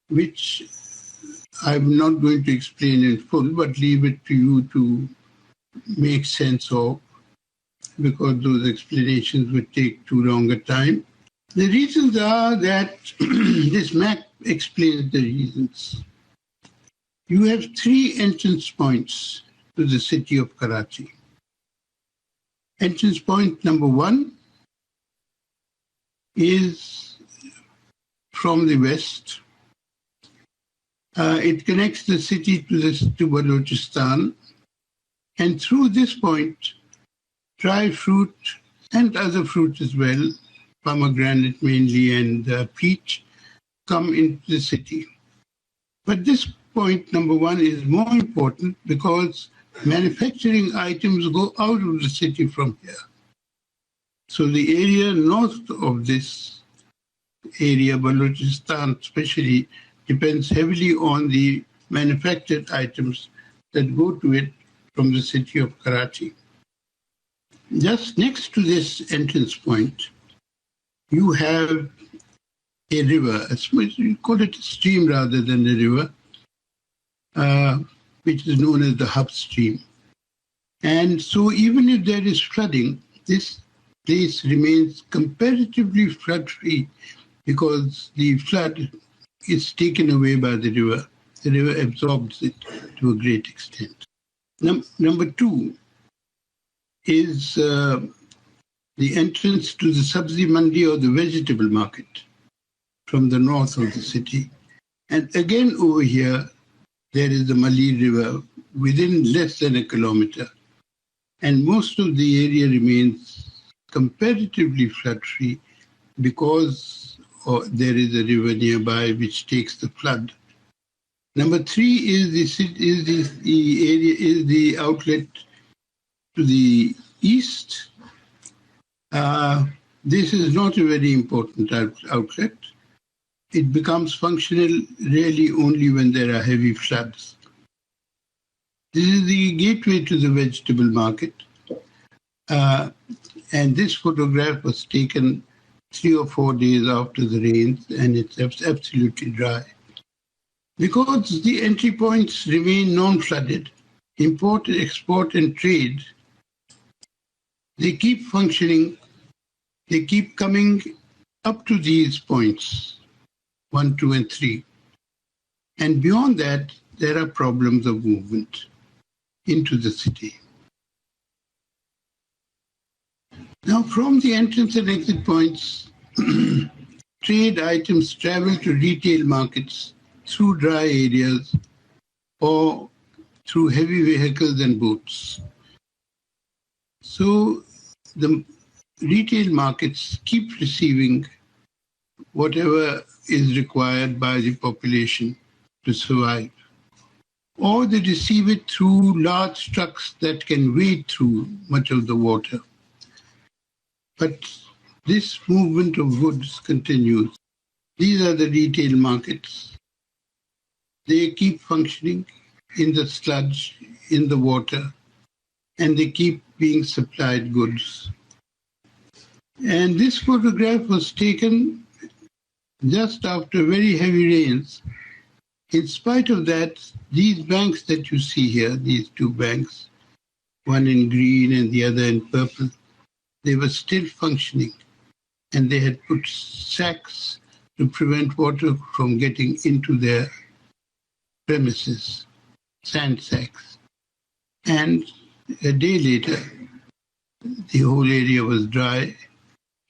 which I'm not going to explain in full, but leave it to you to make sense of, because those explanations would take too long a time. The reasons are that this explains the reasons. You have three entrance points to the city of Karachi. Entrance point number one is from the west. It connects the city to Balochistan, and through this point, dry fruit and other fruit as well, pomegranate mainly and peach, come into the city. But this point number one is more important because manufacturing items go out of the city from here. So the area north of this area, Balochistan especially, depends heavily on the manufactured items that go to it from the city of Karachi. Just next to this entrance point, you have a river, you call it a stream rather than a river, which is known as the Hub Stream. And so even if there is flooding, this place remains comparatively flood-free because the flood is taken away by the river. The river absorbs it to a great extent. Number two is the entrance to the Sabzi Mandi or the vegetable market from the north of the city. And again over here, there is the Mali River within less than a kilometer. And most of the area remains comparatively flood-free because there is a river nearby which takes the flood. Number three is the outlet to the east. This is not a very important outlet. It becomes functional really only when there are heavy floods. This is the gateway to the vegetable market. And this photograph was taken 3 or 4 days after the rains, and it's absolutely dry. Because the entry points remain non-flooded, import, export, and trade, they keep functioning, they keep coming up to these points, 1, 2, and 3. And beyond that, there are problems of movement into the city. Now, from the entrance and exit points, trade items travel to retail markets through dry areas or through heavy vehicles and boats. So the retail markets keep receiving whatever is required by the population to survive. Or they receive it through large trucks that can wade through much of the water. But this movement of goods continues. These are the retail markets. They keep functioning in the sludge, in the water, and they keep being supplied goods. And this photograph was taken just after very heavy rains. In spite of that, these banks that you see here, these two banks, one in green and the other in purple, they were still functioning, and they had put sacks to prevent water from getting into their premises, sand sacks. And a day later, the whole area was dry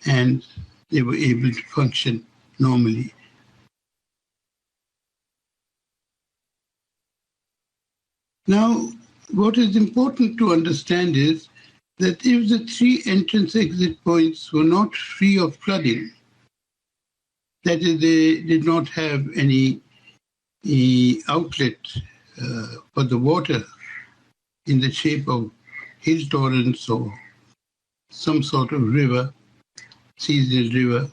and they were able to function normally. Now, what is important to understand is that if the 3 entrance-exit points were not free of flooding, that is, they did not have any outlet for the water in the shape of hill torrents or some sort of river, seasonal river,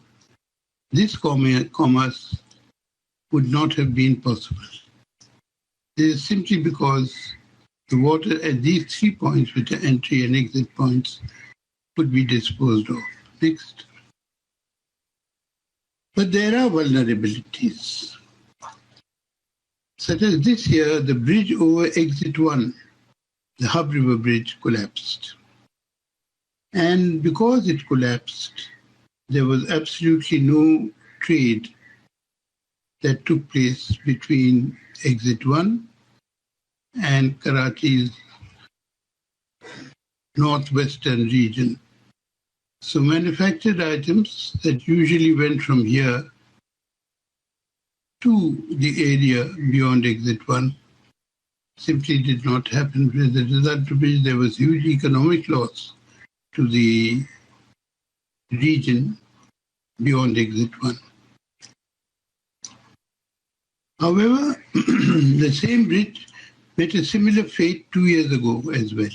this commerce would not have been possible. This is simply because the water at these 3 points, which are entry and exit points, could be disposed of. Next. But there are vulnerabilities. Such as this year, the bridge over Exit 1, the Hub River Bridge, collapsed. And because it collapsed, there was absolutely no trade that took place between Exit 1 and Karachi's northwestern region. So manufactured items that usually went from here to the area beyond Exit 1 simply did not happen, as a result of which there was huge economic loss to the region beyond Exit 1. However, the same bridge met a similar fate 2 years ago as well.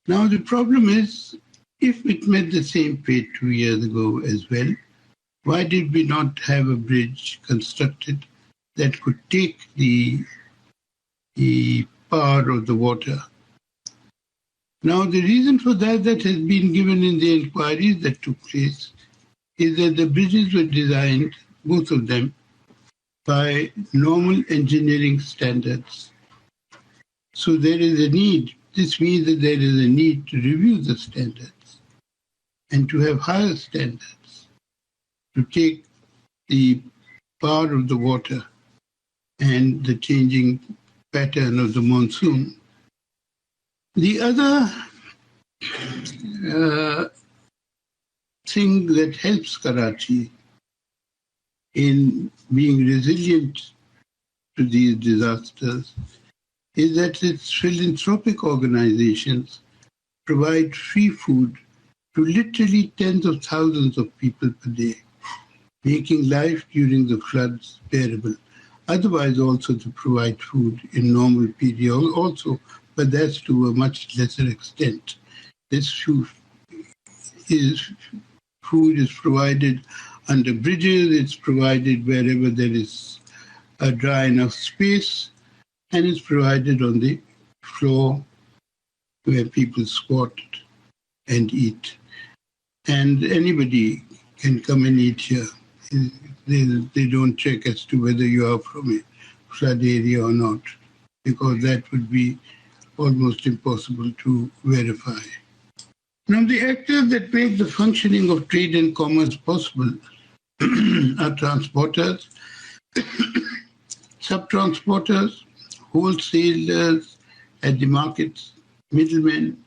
Now the problem is, if it met the same fate 2 years ago as well, why did we not have a bridge constructed that could take the power of the water? Now, the reason for that has been given in the inquiries that took place is that the bridges were designed, both of them, by normal engineering standards. So there is a need. This means that there is a need to review the standards and to have higher standards to take the power of the water and the changing pattern of the monsoon. The other thing that helps Karachi in being resilient to these disasters is that its philanthropic organizations provide free food to literally tens of thousands of people per day, making life during the floods bearable. Otherwise, also to provide food in normal period also, but that's to a much lesser extent. This food is provided under bridges, it's provided wherever there is a dry enough space, and it's provided on the floor where people squat and eat. And anybody can come and eat here. They don't check as to whether you are from a flood area or not, because that would be almost impossible to verify. Now, the actors that make the functioning of trade and commerce possible are transporters, sub-transporters, wholesalers at the markets, middlemen,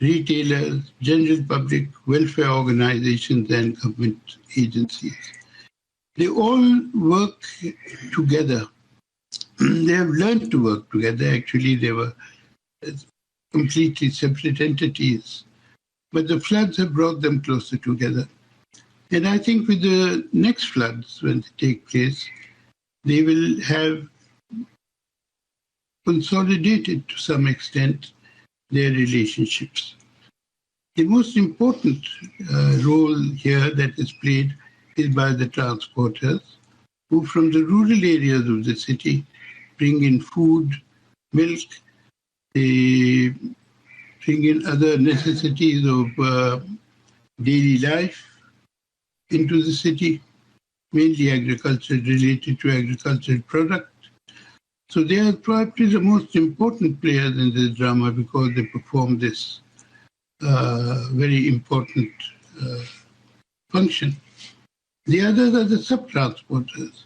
retailers, general public, welfare organizations, and government agencies. They all work together. They have learned to work together. Actually, they were completely separate entities, but the floods have brought them closer together. And I think with the next floods, when they take place, they will have consolidated to some extent their relationships. The most important role here that is played is by the transporters, who from the rural areas of the city bring in food, milk, they bring in other necessities of daily life into the city, mainly agriculture, related to agricultural product. So they are probably the most important players in this drama because they perform this very important function. The others are the sub-transporters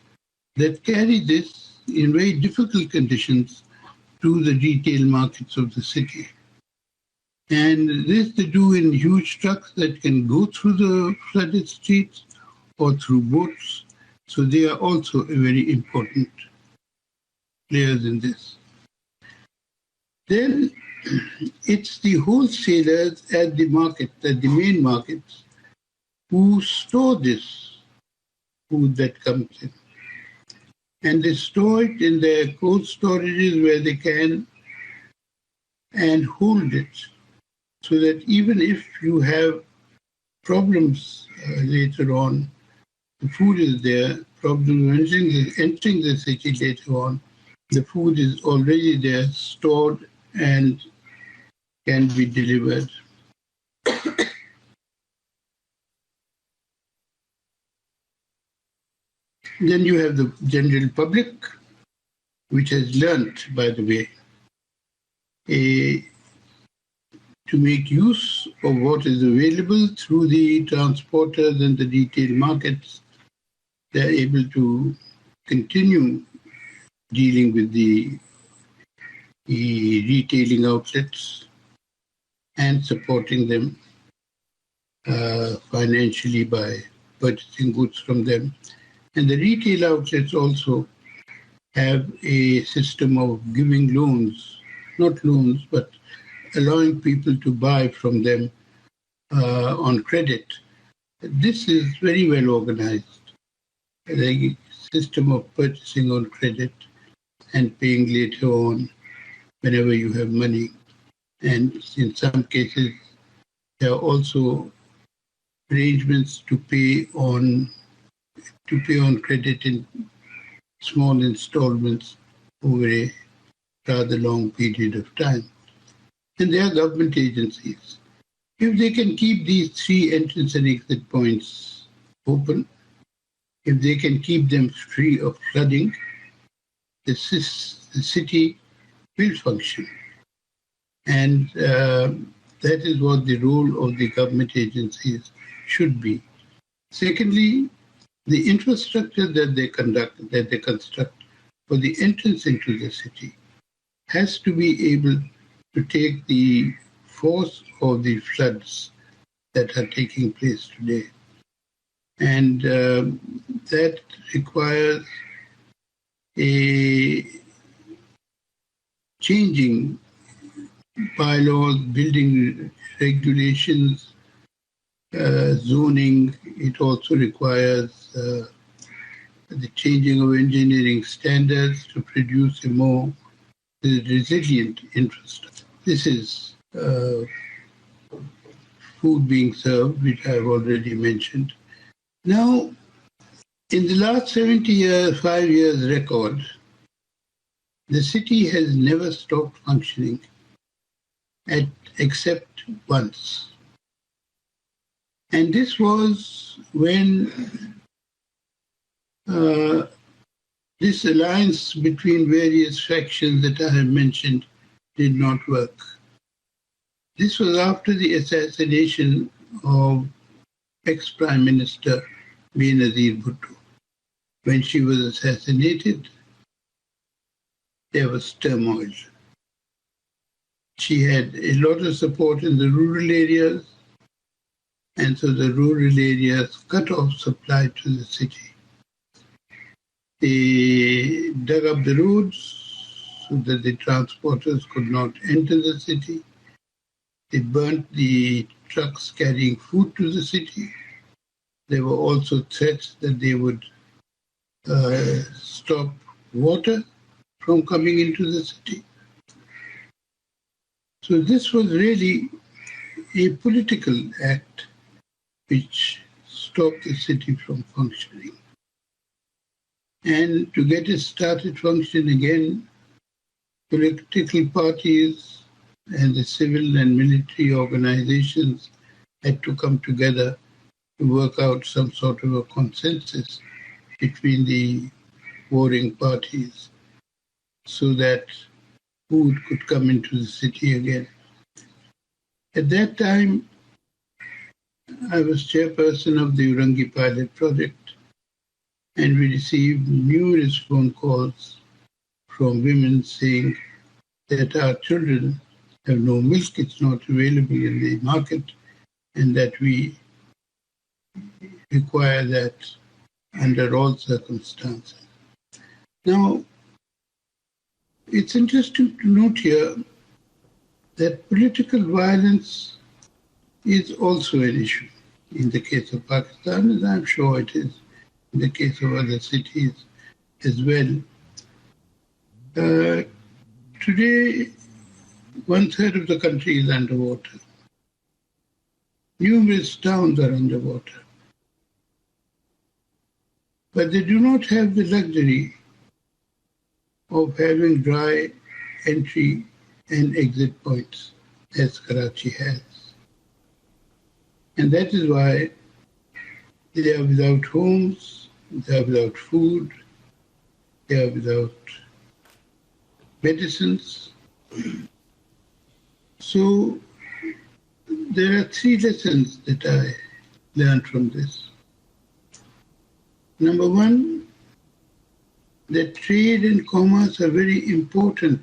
that carry this in very difficult conditions to the retail markets of the city. And this they do in huge trucks that can go through the flooded streets or through boats. So they are also a very important players in this. Then it's the wholesalers at the market, at the main markets, who store this food that comes in. And they store it in their cold storages where they can and hold it so that even if you have problems later on, the food is there, problems entering the city later on, the food is already there, stored, and can be delivered. Then you have the general public, which has learnt, by the way, to make use of what is available through the transporters and the retail markets they're able to continue dealing with the retailing outlets and supporting them financially by purchasing goods from them. And the retail outlets also have a system of giving loans, not loans, but allowing people to buy from them on credit. This is very well organized. The system of purchasing on credit and paying later on whenever you have money. And in some cases, there are also arrangements to pay on credit in small installments over a rather long period of time. And there are government agencies. If they can keep these three entrance and exit points open, if they can keep them free of flooding, the city will function. And that is what the role of the government agencies should be. Secondly, the infrastructure that they construct for the entrance into the city has to be able to take the force of the floods that are taking place today. And that requires a changing bylaws, building regulations, zoning. It also requires the changing of engineering standards to produce a more resilient infrastructure. This is food being served, which I have already mentioned. Now, in the last 5 years record, the city has never stopped functioning except once. And this was when this alliance between various factions that I have mentioned did not work. This was after the assassination of ex-Prime Minister Benazir Bhutto. When she was assassinated, there was turmoil. She had a lot of support in the rural areas, and so the rural areas cut off supply to the city. They dug up the roads so that the transporters could not enter the city. They burnt the trucks carrying food to the city. There were also threats that they would stop water from coming into the city. So this was really a political act which stopped the city from functioning. And to get it started function again, political parties and the civil and military organizations had to come together to work out some sort of a consensus between the warring parties so that food could come into the city again. At that time, I was chairperson of the Urangi pilot project, and we received numerous phone calls from women saying that our children have no milk, it's not available in the market, and that we require that under all circumstances. Now, it's interesting to note here that political violence is also an issue in the case of Pakistan, and I'm sure it is in the case of other cities as well. Today, 1/3 of the country is underwater. Numerous towns are underwater. But they do not have the luxury of having dry entry and exit points as Karachi has. And that is why they are without homes, they are without food, they are without medicines. So there are 3 lessons that I learned from this. Number one, that trade and commerce are very important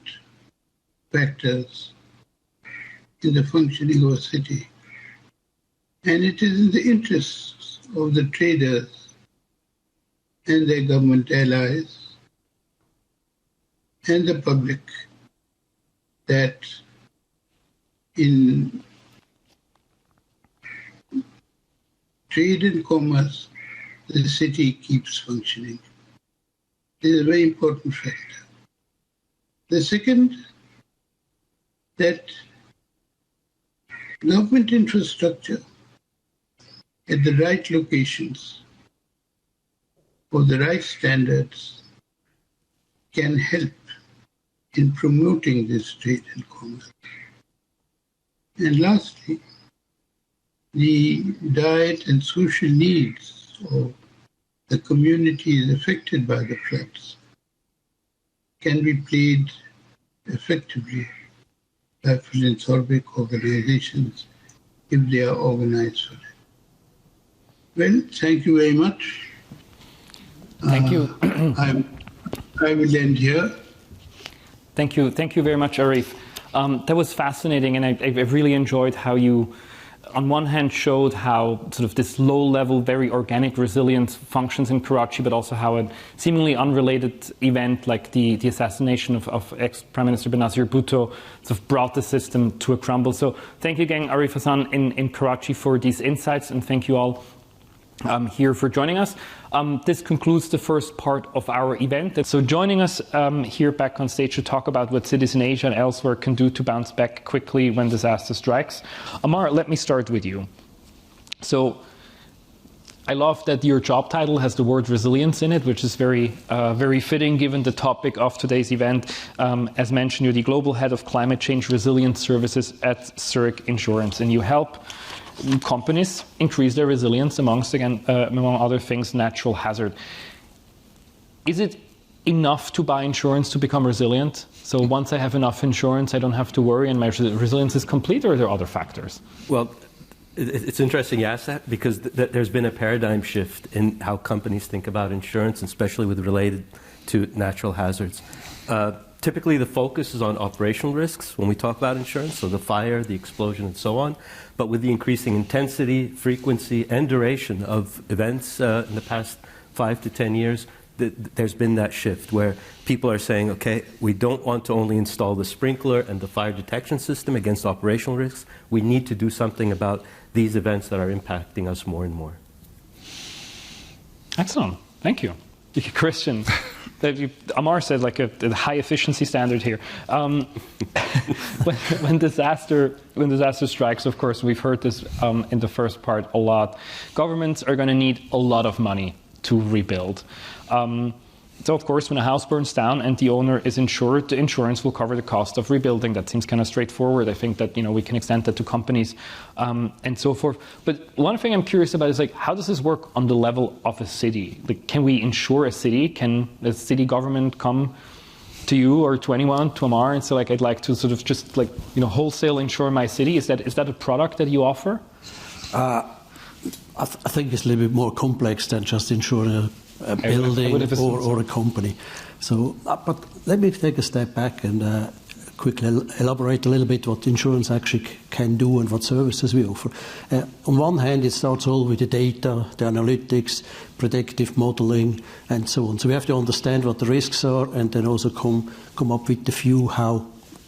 factors in the functioning of a city. And it is in the interests of the traders and their government allies and the public that in trade and commerce, the city keeps functioning. This is a very important factor. The second, that government infrastructure at the right locations for the right standards can help in promoting this trade and commerce. And lastly, the diet and social needs of the communities affected by the floods can be played effectively by philanthropic organizations if they are organized for it. Well, thank you very much. Thank you. I will end here. Thank you very much, Arif. That was fascinating, and I really enjoyed how you, on one hand, showed how sort of this low-level, very organic resilience functions in Karachi, but also how a seemingly unrelated event like the assassination of ex-Prime Minister Benazir Bhutto sort of brought the system to a crumble. So thank you again, Arif Hassan in Karachi, for these insights, and thank you all here for joining us. This concludes the first part of our event. So joining us here back on stage to talk about what cities in Asia and elsewhere can do to bounce back quickly when disaster strikes. Amar, let me start with you. So I love that your job title has the word resilience in it, which is very fitting given the topic of today's event. As mentioned, you're the Global Head of Climate Change Resilience Services at Zurich Insurance, and you help companies increase their resilience among other things, natural hazard. Is it enough to buy insurance to become resilient? So once I have enough insurance, I don't have to worry and my resilience is complete, or are there other factors? Well, it's interesting you ask that, because there's been a paradigm shift in how companies think about insurance, especially with related to natural hazards. Typically, the focus is on operational risks when we talk about insurance, so the fire, the explosion, and so on. But with the increasing intensity, frequency, and duration of events in the past 5 to 10 years, there's been that shift where people are saying, okay, we don't want to only install the sprinkler and the fire detection system against operational risks. We need to do something about these events that are impacting us more and more. Excellent. Thank you. Christian. Amar said like a high efficiency standard here. When disaster strikes, of course, we've heard this in the first part a lot. Governments are going to need a lot of money to rebuild. So, of course, when a house burns down and the owner is insured, the insurance will cover the cost of rebuilding. That seems kind of straightforward. I think that we can extend that to companies and so forth. But one thing I'm curious about is how does this work on the level of a city? Can we insure a city? Can a city government come to you or to anyone, to Amar, and say I'd like to sort of just wholesale insure my city? Is that a product that you offer? I think it's a little bit more complex than just insuring a building or a company. So, but let me take a step back and quickly elaborate a little bit what insurance actually can do and what services we offer. On one hand, it starts all with the data, the analytics, predictive modeling, and so on. So we have to understand what the risks are, and then also come up with the view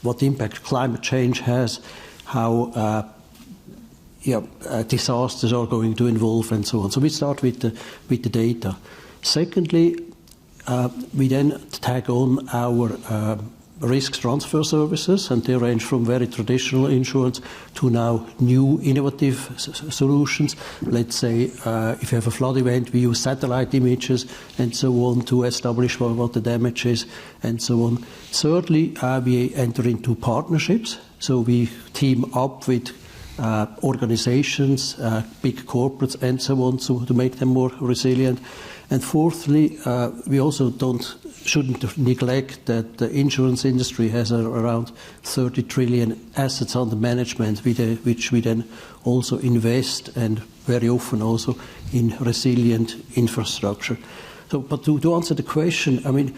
what impact climate change has, how disasters are going to involve, and so on. So we start with the data. Secondly, we then tag on our risk transfer services, and they range from very traditional insurance to now new innovative solutions. Let's say if you have a flood event, we use satellite images and so on to establish what the damage is and so on. Thirdly, we enter into partnerships. So we team up with organizations, big corporates and so on, to make them more resilient. And fourthly, we also don't shouldn't neglect that the insurance industry has around 30 trillion assets under management, which we then also invest, and very often also in resilient infrastructure. So, but to answer the question, I mean,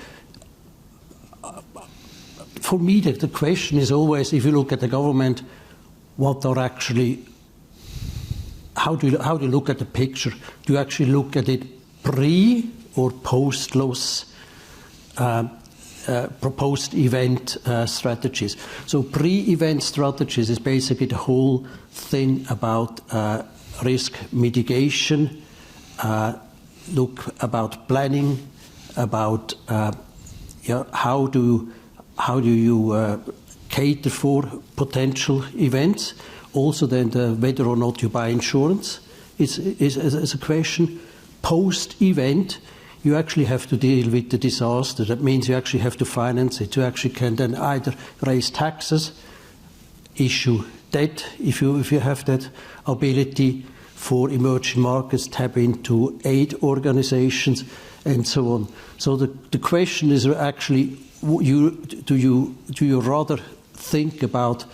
for me, the question is always, if you look at the government, what are actually, how do you look at the picture? Do you actually look at it pre or post-loss proposed event strategies? So pre-event strategies is basically the whole thing about risk mitigation, about planning, about how do you cater for potential events. Also then whether or not you buy insurance is a question. Post-event, you actually have to deal with the disaster. That means you actually have to finance it. You actually can then either raise taxes, issue debt, if you have that ability, for emerging markets, tap into aid organizations, and so on. So the question is actually, do you rather think about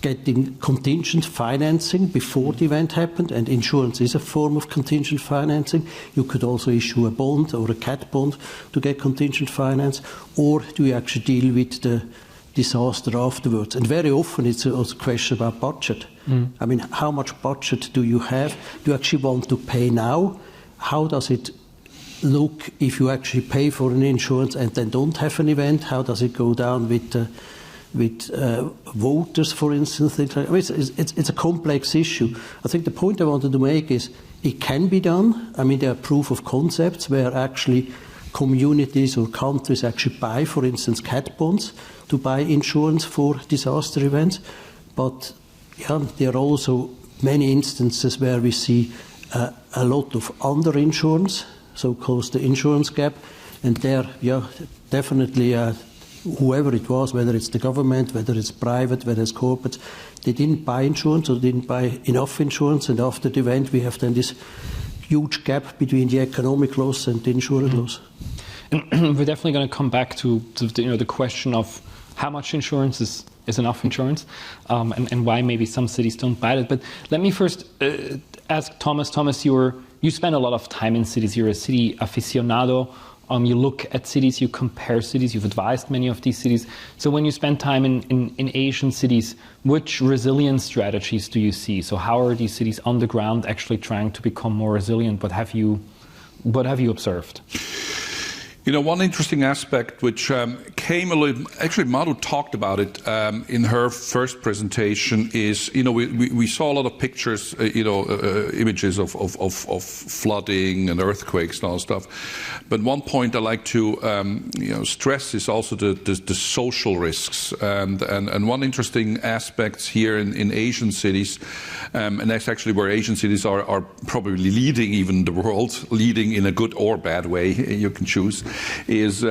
getting contingent financing before the event happened, and insurance is a form of contingent financing. You could also issue a bond or a cat bond to get contingent finance, or do you actually deal with the disaster afterwards? And very often it's also a question about budget. I mean, how much budget do you have? Do you actually want to pay now? How does it look if you actually pay for an insurance and then don't have an event? How does it go down with voters, for instance? Things like, I mean, it's a complex issue. I think the point I wanted to make is it can be done. I mean, there are proof of concepts where actually communities or countries actually buy, for instance, cat bonds to buy insurance for disaster events. But there are also many instances where we see a lot of underinsurance, so-called the insurance gap, and there, definitely whoever it was, whether it's the government, whether it's private, whether it's corporate, they didn't buy insurance or didn't buy enough insurance, and after the event we have then this huge gap between the economic loss and the insurance loss. And we're definitely going to come back to the question of how much insurance is enough insurance, and why maybe some cities don't buy it. But let me first ask Thomas. Thomas, you spend a lot of time in cities. You're a city aficionado. You look at cities, you compare cities, you've advised many of these cities. So when you spend time in Asian cities, which resilience strategies do you see? So how are these cities on the ground actually trying to become more resilient? What have you observed? One interesting aspect which came a little, actually Madu talked about it in her first presentation, is, we saw a lot of pictures, images of flooding and earthquakes and all that stuff. But one point I like to, stress is also the social risks. And one interesting aspect here in Asian cities, and that's actually where Asian cities are probably leading even the world, leading in a good or bad way, you can choose, is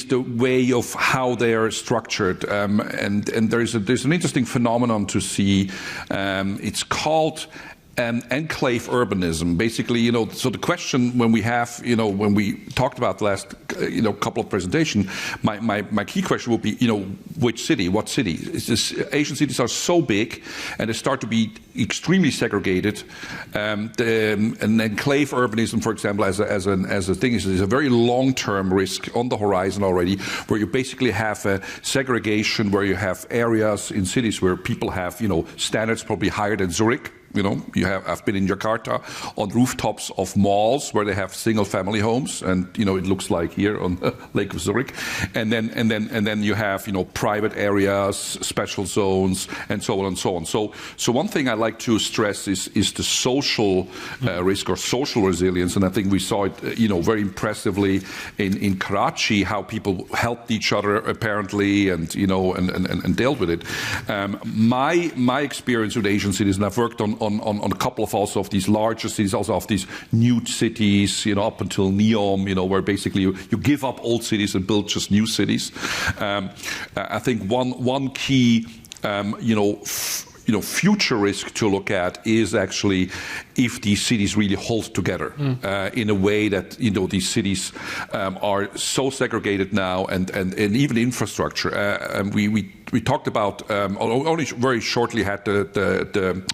the way of how they are structured, and there's an interesting phenomenon to see. It's called enclave urbanism. Basically, so the question when we have, when we talked about the last, couple of presentations, my key question would be, which city, what city? Asian cities are so big and they start to be extremely segregated. An enclave urbanism, for example, as a thing, is a very long-term risk on the horizon already, where you basically have a segregation, where you have areas in cities where people have, standards probably higher than Zurich. I've been in Jakarta on rooftops of malls where they have single-family homes, and it looks like here on Lake of Zurich. And then you have private areas, special zones, and so on and so on. So one thing I like to stress is the social risk or social resilience, and I think we saw it very impressively in Karachi, how people helped each other apparently, and dealt with it. My experience with Asian cities, and I've worked on a couple of also of these larger cities, also of these new cities, up until Neom, where basically you give up old cities and build just new cities. I think one key, future risk to look at is actually if these cities really hold together in a way that these cities are so segregated now, and even infrastructure. We talked about only very shortly had the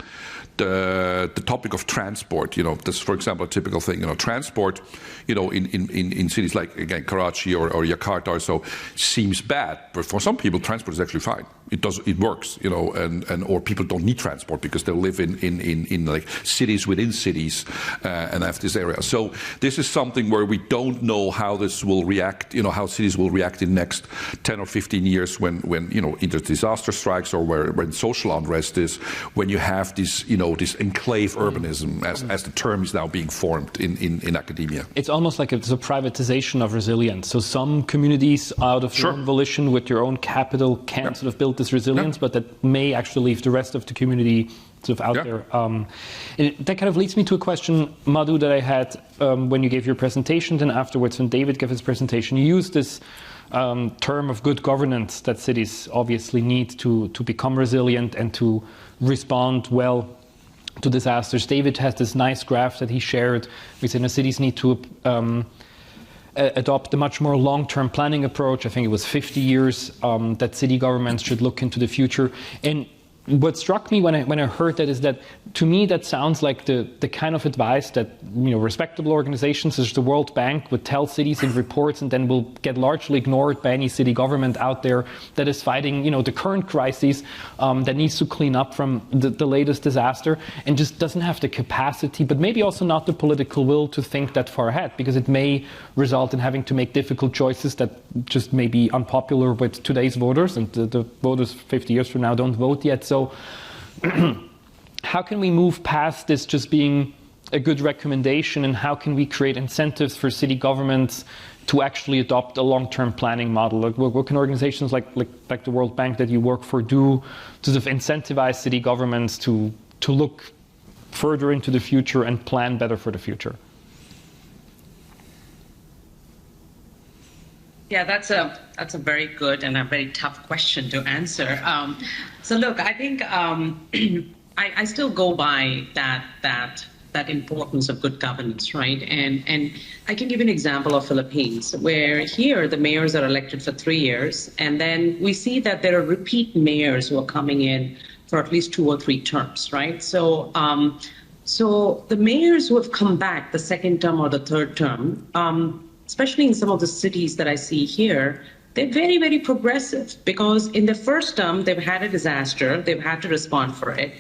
topic of transport. This, for example, a typical thing. Transport, in cities like, again, Karachi or Jakarta or so, seems bad, but for some people, transport is actually fine. It works, or people don't need transport because they live in like cities within cities and have this area. So this is something where we don't know how this will react. How cities will react in the next 10 or 15 years when either disaster strikes or when social unrest is. When you have this this enclave urbanism, as the term is now being formed in academia. It's almost like it's a privatization of resilience. So some communities, out of their own volition, with their own capital, can sort of build this resilience, but that may actually leave the rest of the community sort of out there. That kind of leads me to a question, Madhu, that I had when you gave your presentation, then afterwards when David gave his presentation. You used this term of good governance that cities obviously need to become resilient and to respond well to disasters. David has this nice graph that he shared. We said cities need to adopt a much more long-term planning approach. I think it was 50 years that city governments should look into the future. And what struck me when I heard that is that, to me, that sounds like the kind of advice that respectable organizations such as the World Bank would tell cities in reports, and then will get largely ignored by any city government out there that is fighting the current crises, that needs to clean up from the latest disaster, and just doesn't have the capacity, but maybe also not the political will to think that far ahead, because it may result in having to make difficult choices that just may be unpopular with today's voters, and the voters 50 years from now don't vote yet. So how can we move past this just being a good recommendation, and how can we create incentives for city governments to actually adopt a long-term planning model? Like, what can organizations like the World Bank that you work for do to sort of incentivize city governments to look further into the future and plan better for the future? Yeah, that's a very good and a very tough question to answer. So look, I think I still go by that importance of good governance, right? And I can give you an example of Philippines, where here the mayors are elected for 3 years, and then we see that there are repeat mayors who are coming in for at least 2 or 3 terms, right? So the mayors who have come back the second term or the third term, especially in some of the cities that I see here, they're very, very progressive, because in the first term, they've had a disaster, they've had to respond for it.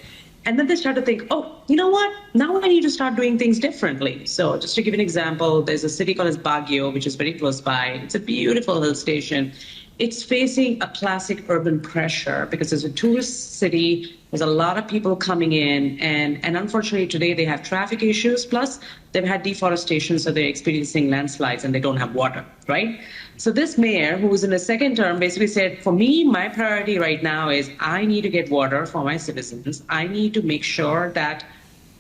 And then they start to think, oh, you know what? Now I need to start doing things differently. So just to give an example, there's a city called Baguio, which is very close by. It's a beautiful hill station. It's facing a classic urban pressure because it's a tourist city. There's a lot of people coming in, and unfortunately today they have traffic issues, plus they've had deforestation, so they're experiencing landslides and they don't have water, right? So this mayor, who was in a second term, basically said, for me, my priority right now is I need to get water for my citizens. I need to make sure that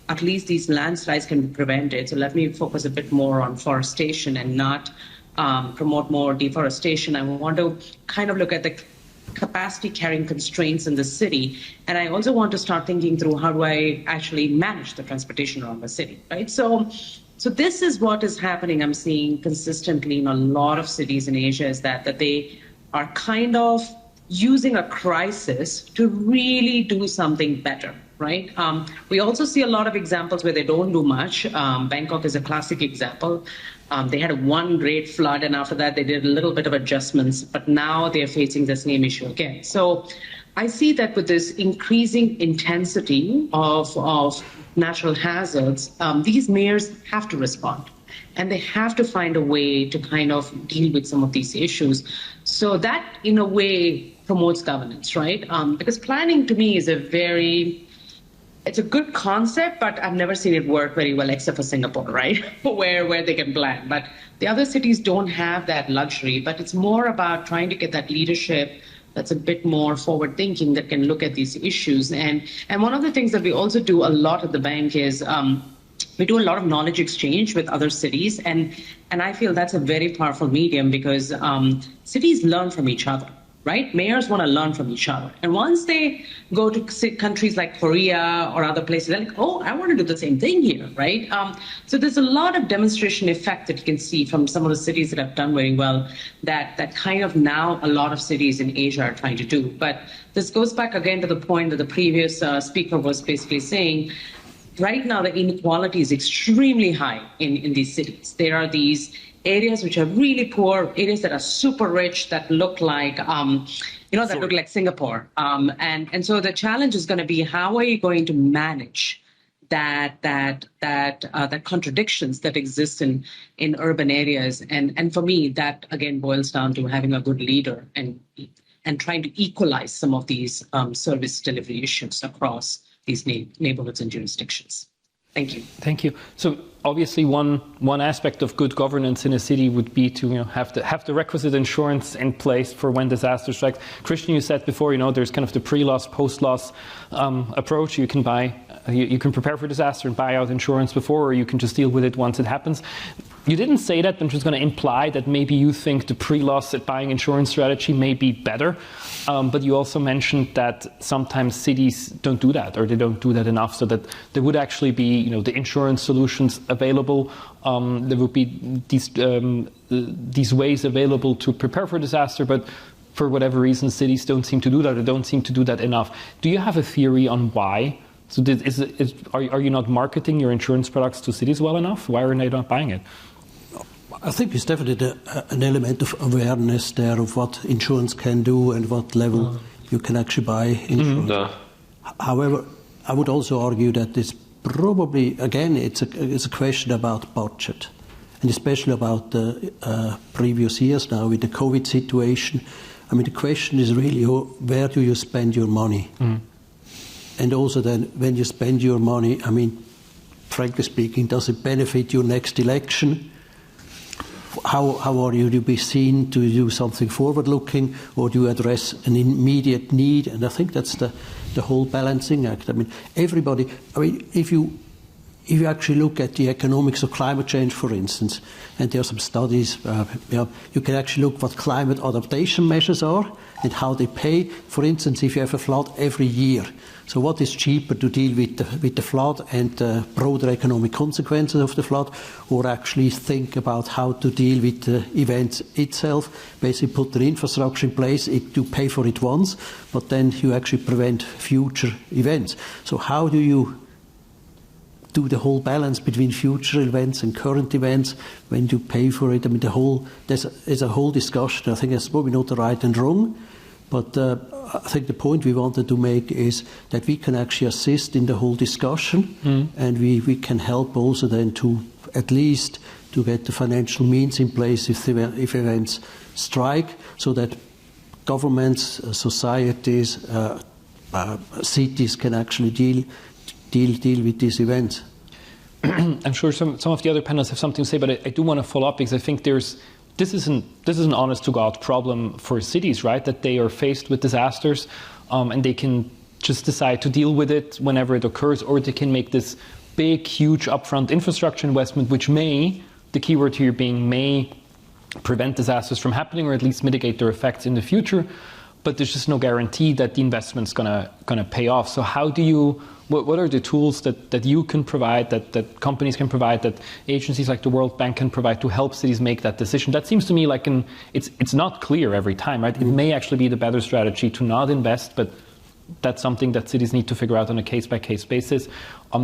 at least these landslides can be prevented. So let me focus a bit more on forestation and not promote more deforestation. I want to kind of look at the capacity carrying constraints in the city. And I also want to start thinking through, how do I actually manage the transportation around the city, right? So this is what is happening. I'm seeing consistently in a lot of cities in Asia, is that they are kind of using a crisis to really do something better, right? We also see a lot of examples where they don't do much. Bangkok is a classic example. They had one great flood, and after that they did a little bit of adjustments, but now they're facing the same issue again. So I see that with this increasing intensity of natural hazards, these mayors have to respond, and they have to find a way to kind of deal with some of these issues. So that, in a way, promotes governance, right? Because planning, to me, is it's a good concept, but I've never seen it work very well, except for Singapore, right? where they can plan. But the other cities don't have that luxury, but it's more about trying to get that leadership that's a bit more forward thinking, that can look at these issues. And one of the things that we also do a lot at the bank is we do a lot of knowledge exchange with other cities. And I feel that's a very powerful medium, because cities learn from each other. right? Mayors want to learn from each other. And once they go to countries like Korea or other places, they're like, oh, I want to do the same thing here, right? So there's a lot of demonstration effect that you can see from some of the cities that have done very well that kind of now a lot of cities in Asia are trying to do. But this goes back again to the point that the previous speaker was basically saying. Right now, the inequality is extremely high in these cities. There are these areas which are really poor, areas that are super rich, that look like, look like Singapore. And so the challenge is going to be, how are you going to manage that contradictions that exist in urban areas? And for me, that again boils down to having a good leader and trying to equalize some of these service delivery issues across these neighborhoods and jurisdictions. Thank you. Thank you. So obviously one aspect of good governance in a city would be to have the requisite insurance in place for when disaster strikes. Christian, you said before, there's kind of the pre-loss, post-loss approach. You can you can prepare for disaster and buy out insurance before, or you can just deal with it once it happens. You didn't say that, but I'm just going to imply that maybe you think the pre-loss at buying insurance strategy may be better. But you also mentioned that sometimes cities don't do that, or they don't do that enough, so that there would actually be, the insurance solutions available. There would be these ways available to prepare for disaster, but for whatever reason, cities don't seem to do that, or don't seem to do that enough. Do you have a theory on why? So are you not marketing your insurance products to cities well enough? Why are they not buying it? I think it's definitely an element of awareness there of what insurance can do and what level you can actually buy insurance. However, I would also argue that it's probably, again, it's a question about budget, and especially about the previous years now with the COVID situation. I mean, the question is really, where do you spend your money? And also then, when you spend your money, I mean, frankly speaking, does it benefit your next election? How are you to be seen to do something forward-looking, or do you address an immediate need? And I think that's the whole balancing act. I mean, everybody. I mean, if you actually look at the economics of climate change, for instance, and there are some studies, you can actually look what climate adaptation measures are and how they pay. For instance, if you have a flood every year, so what is cheaper to deal with the flood and the broader economic consequences of the flood, or actually think about how to deal with the event itself, basically put the infrastructure in place, you pay for it once, but then you actually prevent future events. So how do you do the whole balance between future events and current events when you pay for it? I mean, there's a whole discussion. I think it's probably not the right and wrong, but I think the point we wanted to make is that we can actually assist in the whole discussion, and we can help also then to at least to get the financial means in place if events strike, so that governments, societies, cities can actually deal with these events. I'm sure some of the other panelists have something to say, but I do want to follow up, because I think this is an honest to God problem for cities, right? That they are faced with disasters, and they can just decide to deal with it whenever it occurs, or they can make this big, huge upfront infrastructure investment, which the keyword here being may prevent disasters from happening, or at least mitigate their effects in the future. But there's just no guarantee that the investment's gonna pay off. So how do you? What are the tools that you can provide, that companies can provide, that agencies like the World Bank can provide to help cities make that decision? That seems to me like it's not clear every time, right? It may actually be the better strategy to not invest, but that's something that cities need to figure out on a case-by-case basis.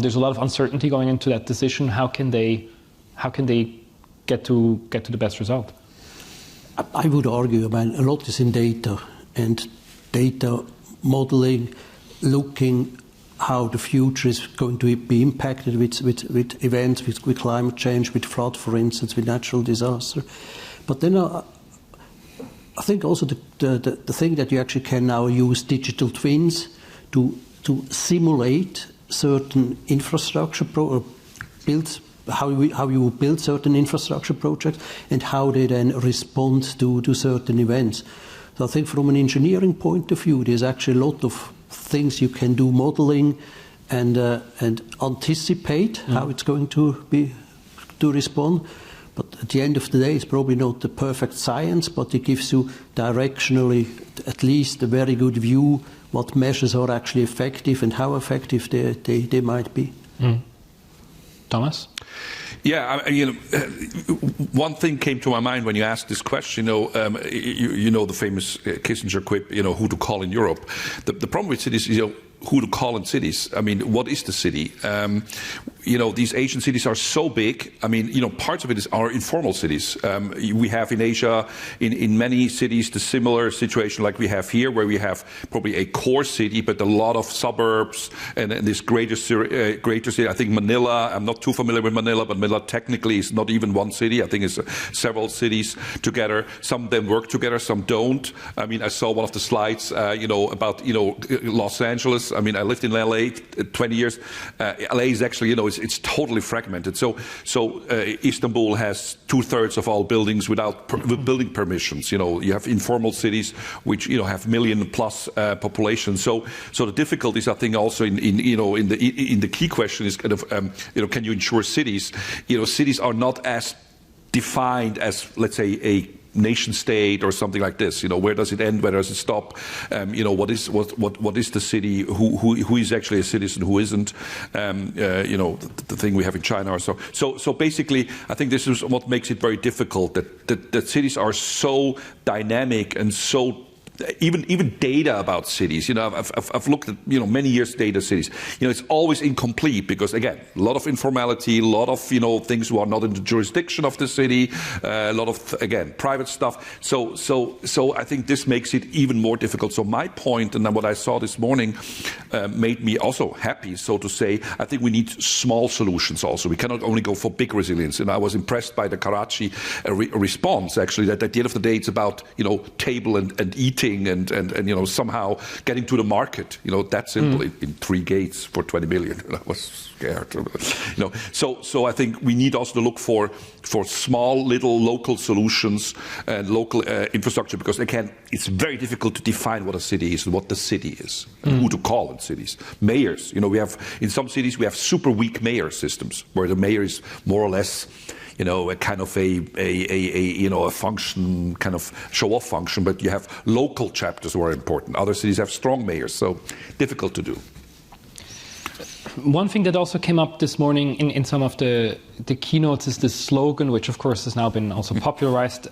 There's a lot of uncertainty going into that decision. How can they get to the best result? I would argue, I mean, a lot is in data, and data modeling, looking how the future is going to be impacted with events, with climate change, with flood, for instance, with natural disaster. But then I think also the thing that you actually can now use digital twins to simulate certain infrastructure how you will build certain infrastructure projects and how they then respond to certain events. So I think from an engineering point of view, there's actually a lot of things you can do, modeling and anticipate how it's going to respond. But at the end of the day, it's probably not the perfect science, but it gives you directionally at least a very good view what measures are actually effective and how effective they might be. Thomas? Yeah, one thing came to my mind when you asked this question. You know the famous Kissinger quip, who to call in Europe. The problem with cities is, who to call in cities. I mean, what is the city? These Asian cities are so big. I mean, parts of it are informal cities. We have in Asia, in many cities, the similar situation like we have here, where we have probably a core city, but a lot of suburbs and this greater city. I think Manila, I'm not too familiar with Manila, but Manila technically is not even one city. I think it's several cities together. Some of them work together, some don't. I mean, I saw one of the slides, about, Los Angeles. I mean, I lived in LA 20 years. LA is actually, it's totally fragmented. So Istanbul has 2/3 of all buildings with building permissions. You have informal cities which have million-plus populations. So the difficulties, I think, also in the key question is kind of can you insure cities? Cities are not as defined as, let's say, a nation state or something like this. Where does it end? Where does it stop? What is the city? Who is actually a citizen? Who isn't? The thing we have in China or so. So basically, I think this is what makes it very difficult. That cities are so dynamic and so. Even data about cities, I've looked at many years data cities. It's always incomplete because, again, a lot of informality, a lot of things who are not in the jurisdiction of the city, a lot of, again, private stuff. So I think this makes it even more difficult. So my point, and then what I saw this morning, made me also happy, so to say. I think we need small solutions also. We cannot only go for big resilience. And I was impressed by the Karachi response, actually, that at the end of the day it's about table and eating. And somehow getting to the market, that simple in 3 gates for 20 million. I was scared, So I think we need also to look for small, little local solutions and local infrastructure, because again, it's very difficult to define what a city is and what the city is and who to call in cities. Mayors, we have in some cities we have super weak mayor systems where the mayor is more or less. A kind of a function, kind of show-off function, but you have local chapters who are important. Other cities have strong mayors, so difficult to do. One thing that also came up this morning in some of the keynotes is this slogan, which of course has now been also popularized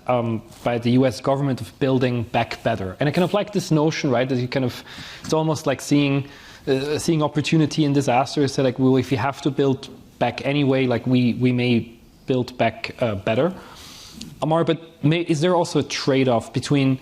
by the US government, of building back better. And I kind of like this notion, right, that it's almost like seeing opportunity in disasters. So like, well, if you have to build back anyway, like we may build back better. Amar, but is there also a trade-off between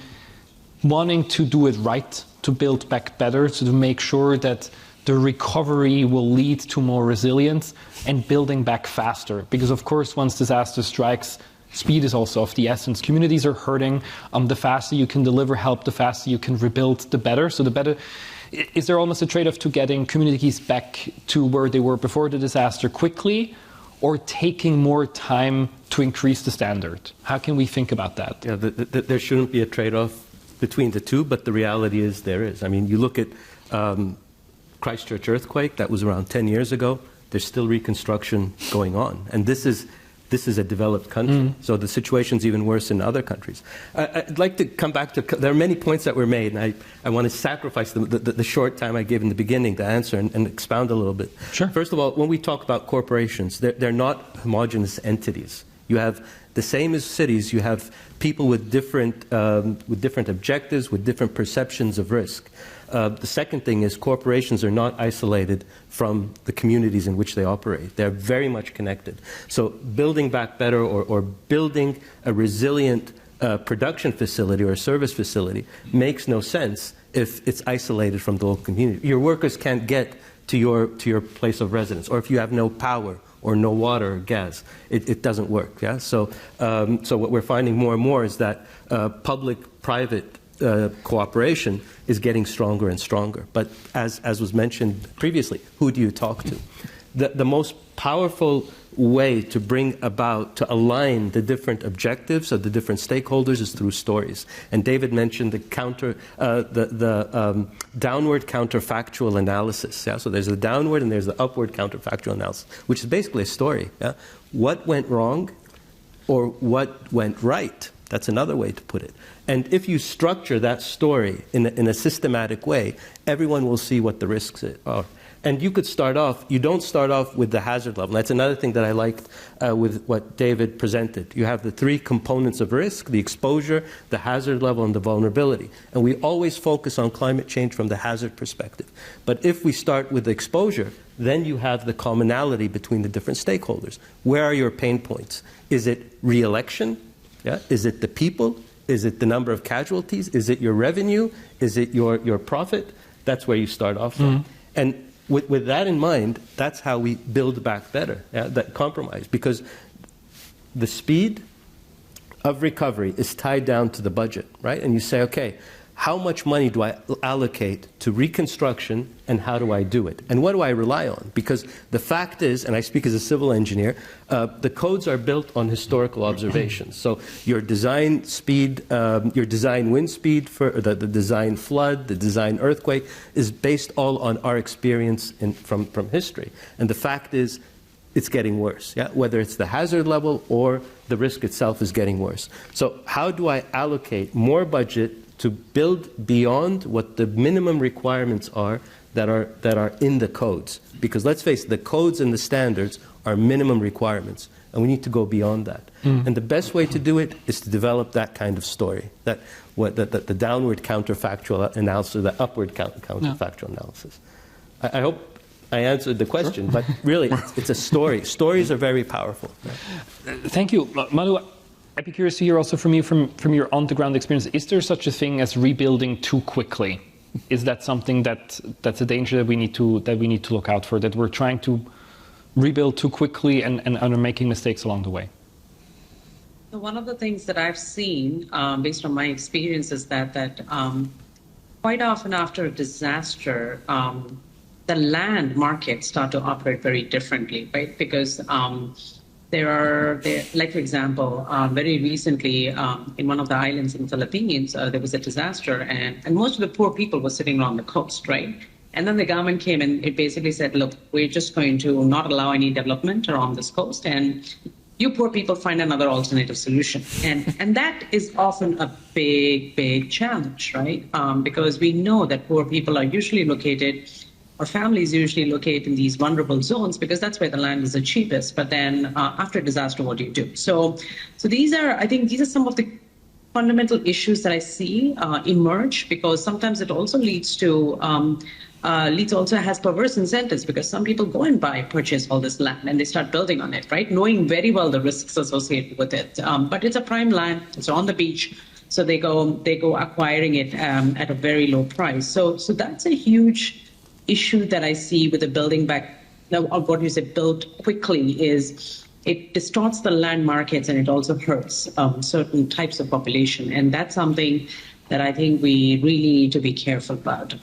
wanting to do it right, to build back better, to make sure that the recovery will lead to more resilience, and building back faster? Because of course, once disaster strikes, speed is also of the essence. Communities are hurting. The faster you can deliver help, the faster you can rebuild, the better. So the better. Is there almost a trade-off to getting communities back to where they were before the disaster quickly, or taking more time to increase the standard? How can we think about that? Yeah, there shouldn't be a trade-off between the two, but the reality is there is. I mean, you look at Christchurch earthquake, that was around 10 years ago. There's still reconstruction going on. And this is a developed country, so the situation's even worse in other countries. I'd like to come back to, there are many points that were made, and I want to sacrifice the short time I gave in the beginning to answer and expound a little bit. Sure. First of all, when we talk about corporations, they're not homogeneous entities. You have the same as cities, you have people with different objectives, with different perceptions of risk. The second thing is corporations are not isolated from the communities in which they operate. They're very much connected. So building back better or building a resilient production facility or a service facility makes no sense if it's isolated from the local community. Your workers can't get to your place of residence, or if you have no power or no water or gas, it doesn't work. Yeah. So what we're finding more and more is that public-private cooperation is getting stronger and stronger. But as was mentioned previously, who do you talk to? The most powerful way to bring about, to align the different objectives of the different stakeholders is through stories. And David mentioned the downward counterfactual analysis. Yeah? So there's the downward and there's the upward counterfactual analysis, which is basically a story. Yeah? What went wrong? or what went right. That's another way to put it. And if you structure that story in a systematic way, everyone will see what the risks are. And you could start off, you don't start off with the hazard level. That's another thing that I liked with what David presented. You have the three components of risk: the exposure, the hazard level, and the vulnerability. And we always focus on climate change from the hazard perspective. But if we start with the exposure, then you have the commonality between the different stakeholders. Where are your pain points? Is it re-election? Yeah? Is it the people? Is it the number of casualties? Is it your revenue? Is it your profit? That's where you start off from. And with that in mind, that's how we build back better, that compromise. Because the speed of recovery is tied down to the budget, right? And you say, okay, how much money do I allocate to reconstruction, and how do I do it? And what do I rely on? Because the fact is, and I speak as a civil engineer, the codes are built on historical observations. So your design speed, your design wind speed, for the design flood, the design earthquake, is based all on our experience from history. And the fact is, it's getting worse, whether it's the hazard level or the risk itself is getting worse. So how do I allocate more budget to build beyond what the minimum requirements are that are in the codes? Because let's face it, the codes and the standards are minimum requirements, and we need to go beyond that. And the best way to do it is to develop that kind of story, the downward counterfactual analysis, the upward counterfactual analysis. I hope I answered the question, but really, it's a story. Stories are very powerful. Thank you. Madu, I'd be curious to hear also from you, from your on-the-ground experience, is there such a thing as rebuilding too quickly? Is that something that's a danger that we need to look out for, that we're trying to rebuild too quickly and are making mistakes along the way? So one of the things that I've seen, based on my experience, is that quite often after a disaster, the land markets start to operate very differently, right? Because like, for example, very recently in one of the islands in the Philippines, there was a disaster, and most of the poor people were sitting along the coast, right? And then the government came and it basically said, look, we're just going to not allow any development around this coast, and you poor people find another alternative solution. And that is often a big challenge, right? Because we know that poor people are usually located, or families usually locate in these vulnerable zones because that's where the land is the cheapest. But then after a disaster, what do you do? So I think these are some of the fundamental issues that I see emerge, because sometimes it also leads to has perverse incentives, because some people go and purchase all this land and they start building on it, right? Knowing very well the risks associated with it. But it's a prime land, it's on the beach. So they go acquiring it at a very low price. So that's a huge issue that I see with the building back, or what you say, built quickly, is it distorts the land markets and it also hurts certain types of population. And that's something that I think we really need to be careful about.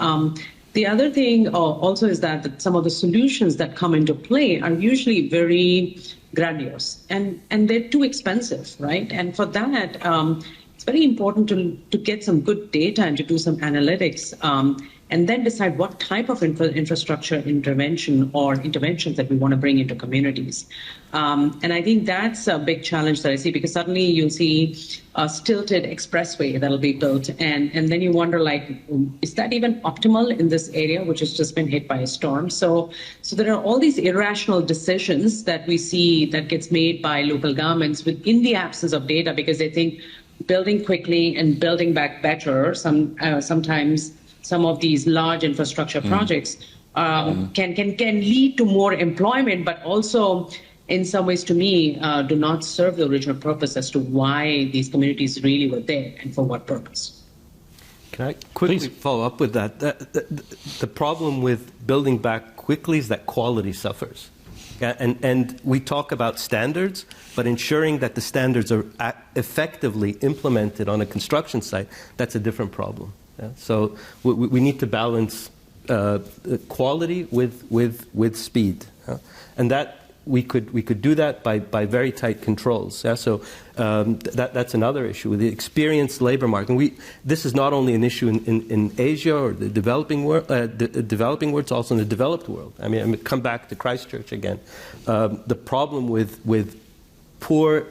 The other thing also is that some of the solutions that come into play are usually very grandiose and they're too expensive, right? And for that, it's very important to get some good data and to do some analytics and then decide what type of infrastructure intervention or interventions that we want to bring into communities. And I think that's a big challenge that I see, because suddenly you'll see a stilted expressway that'll be built, and then you wonder, like, is that even optimal in this area, which has just been hit by a storm? So there are all these irrational decisions that we see that gets made by local governments within the absence of data, because they think building quickly and building back better. Sometimes some of these large infrastructure projects can lead to more employment, but also in some ways, to me, do not serve the original purpose as to why these communities really were there and for what purpose. Can I quickly follow up with that? The problem with building back quickly is that quality suffers. Yeah, and we talk about standards, but ensuring that the standards are effectively implemented on a construction site, that's a different problem. Yeah? So we need to balance quality with speed. Yeah? And that we could do that by very tight controls. Yeah? So that's another issue with the experienced labor market. This is not only an issue in Asia or the developing world, it's also in the developed world. I mean, come back to Christchurch again. The problem with poor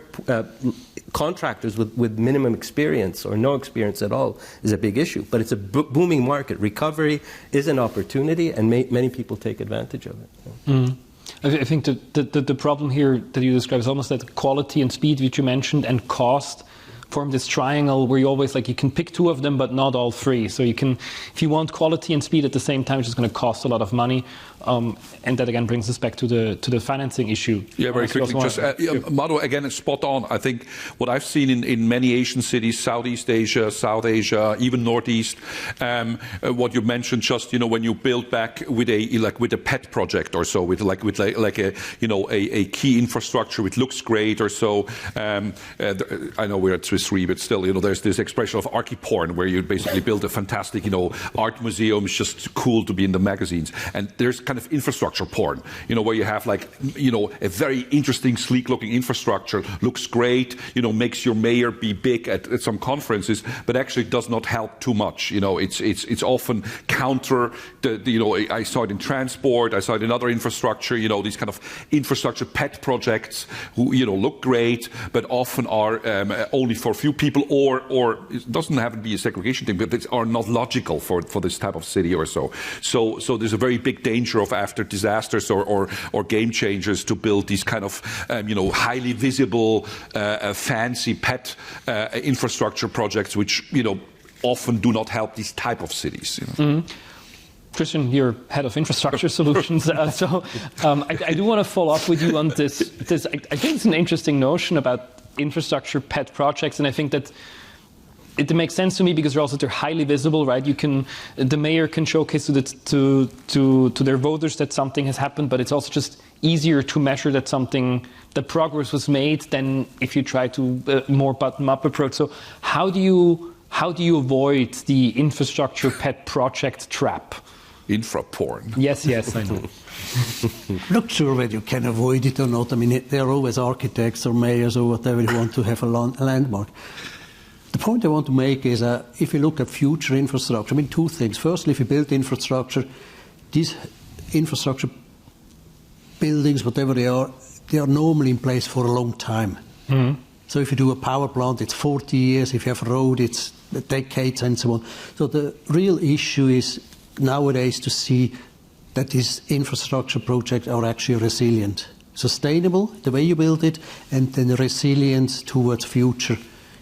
contractors with minimum experience or no experience at all is a big issue. But it's a booming market. Recovery is an opportunity, and many people take advantage of it. Mm. I think the problem here that you describe is almost that quality and speed, which you mentioned, and cost form this triangle where you always you can pick two of them but not all three. So you can, if you want quality and speed at the same time, it's just going to cost a lot of money, and that again brings us back to the financing issue. Yeah, very quickly. Madu, again, it's spot on. I think what I've seen in many Asian cities, Southeast Asia, South Asia, even Northeast, what you mentioned, just when you build back with a pet project or so, with a key infrastructure which looks great or so. I know we're at Swiss Re, but still, there's this expression of archi-porn where you basically build a fantastic, art museum. It's just cool to be in the magazines. And there's kind of infrastructure porn, where you have a very interesting, sleek-looking infrastructure, looks great, makes your mayor be big at some conferences, but actually does not help too much. It's often counter I saw it in transport, I saw it in other infrastructure. These kind of infrastructure pet projects who look great, but often are only for a few people, or it doesn't have to be a segregation thing, but are not logical for this type of city or so. So there's a very big danger of, after disasters or game changers, to build these kind of highly visible, fancy pet infrastructure projects, which often do not help these type of cities. Mm-hmm. Christian, you're head of infrastructure solutions, so I do want to follow up with you on this. I think it's an interesting notion about infrastructure pet projects, and I think that it makes sense to me because they're highly visible, right? The mayor can showcase to their voters that something has happened, but it's also just easier to measure that progress was made than if you try to more bottom-up approach. So how do you avoid the infrastructure pet project trap? Infra porn. Yes, I know. Not sure whether you can avoid it or not. I mean, there are always architects or mayors or whatever who want to have a landmark. The point I want to make is if you look at future infrastructure, two things. Firstly, if you build infrastructure, these infrastructure buildings, whatever they are normally in place for a long time. Mm-hmm. So if you do a power plant, it's 40 years. If you have a road, it's decades and so on. So the real issue is nowadays to see that these infrastructure projects are actually resilient, sustainable, the way you build it, and then resilient towards future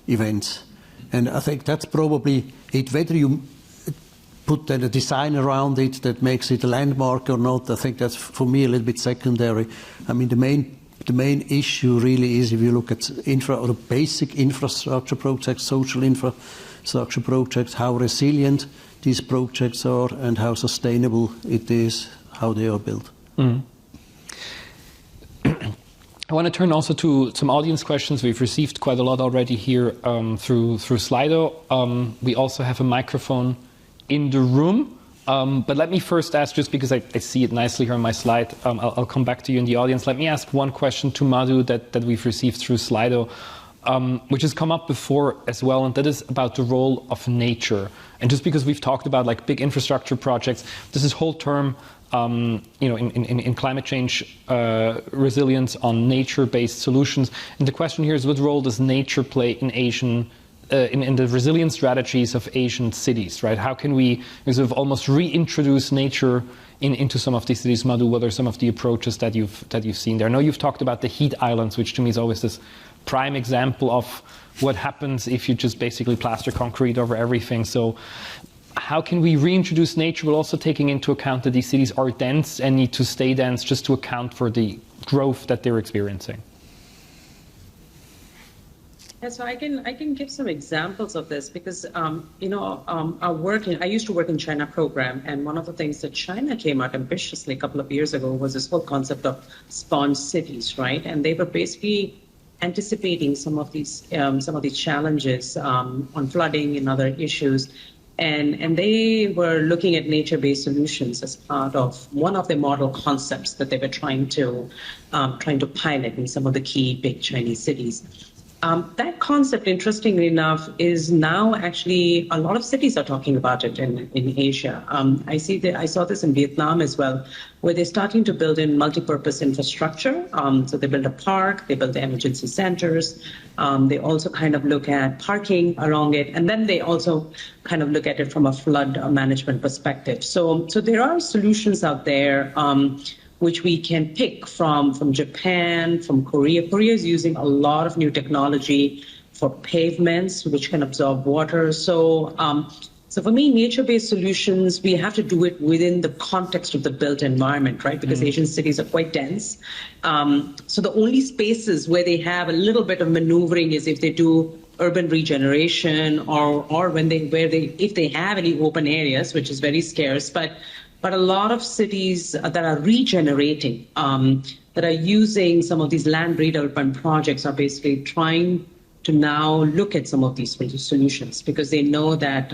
events. And I think that's probably it. Whether you put then a design around it that makes it a landmark or not, I think that's, for me, a little bit secondary. I mean, the main issue really is, if you look at basic infrastructure projects, social infrastructure projects, how resilient these projects are and how sustainable it is, how they are built. Mm. I want to turn also to some audience questions. We've received quite a lot already here through Slido. We also have a microphone in the room. But let me first ask, just because I see it nicely here on my slide, I'll come back to you in the audience. Let me ask one question to Madhu that we've received through Slido, which has come up before as well, and that is about the role of nature. And just because we've talked about big infrastructure projects, there's this whole term, in climate change resilience on nature-based solutions. And the question here is, what role does nature play in in the resilience strategies of Asian cities, right? How can we sort of almost reintroduce nature into some of these cities? Madhu, what are some of the approaches that you've seen there? I know you've talked about the heat islands, which to me is always this prime example of what happens if you just basically plaster concrete over everything. So how can we reintroduce nature while also taking into account that these cities are dense and need to stay dense just to account for the growth that they're experiencing? Yeah, so I can give some examples of this because I used to work in China program, and one of the things that China came out ambitiously a couple of years ago was this whole concept of sponge cities, right? And they were basically anticipating some of these challenges on flooding and other issues, and they were looking at nature-based solutions as part of one of their model concepts that they were trying to pilot in some of the key big Chinese cities. That concept, interestingly enough, is now actually a lot of cities are talking about it in Asia. I saw this in Vietnam as well, where they're starting to build in multi-purpose infrastructure. So they build a park, they build the emergency centers. They also kind of look at parking along it, and then they also kind of look at it from a flood management perspective. So there are solutions out there which we can pick from Japan, from Korea. Korea is using a lot of new technology for pavements, which can absorb water. So for me, nature-based solutions, we have to do it within the context of the built environment, right? Because Asian cities are quite dense. So the only spaces where they have a little bit of maneuvering is if they do urban regeneration or if they have any open areas, which is very scarce. But a lot of cities that are regenerating, that are using some of these land redevelopment projects are basically trying to now look at some of these solutions because they know that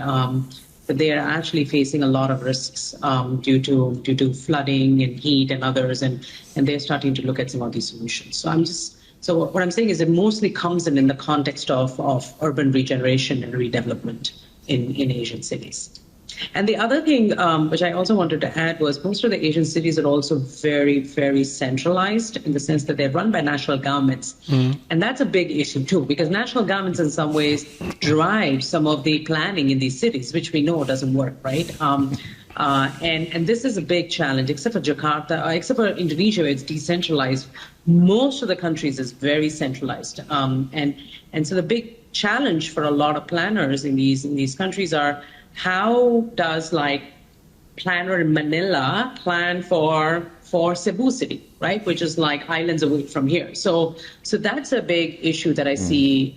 they are actually facing a lot of risks due to flooding and heat and others, and they're starting to look at some of these solutions. So what I'm saying is it mostly comes in the context of urban regeneration and redevelopment in Asian cities. And the other thing, which I also wanted to add, was most of the Asian cities are also very, very centralized in the sense that they're run by national governments. And that's a big issue, too, because national governments in some ways drive some of the planning in these cities, which we know doesn't work, right? And this is a big challenge, except for Jakarta, except for Indonesia, where it's decentralized. Most of the countries is very centralized. And so the big challenge for a lot of planners in these countries are, how does planner in Manila plan for Cebu City, right? Which is islands away from here. So that's a big issue that I see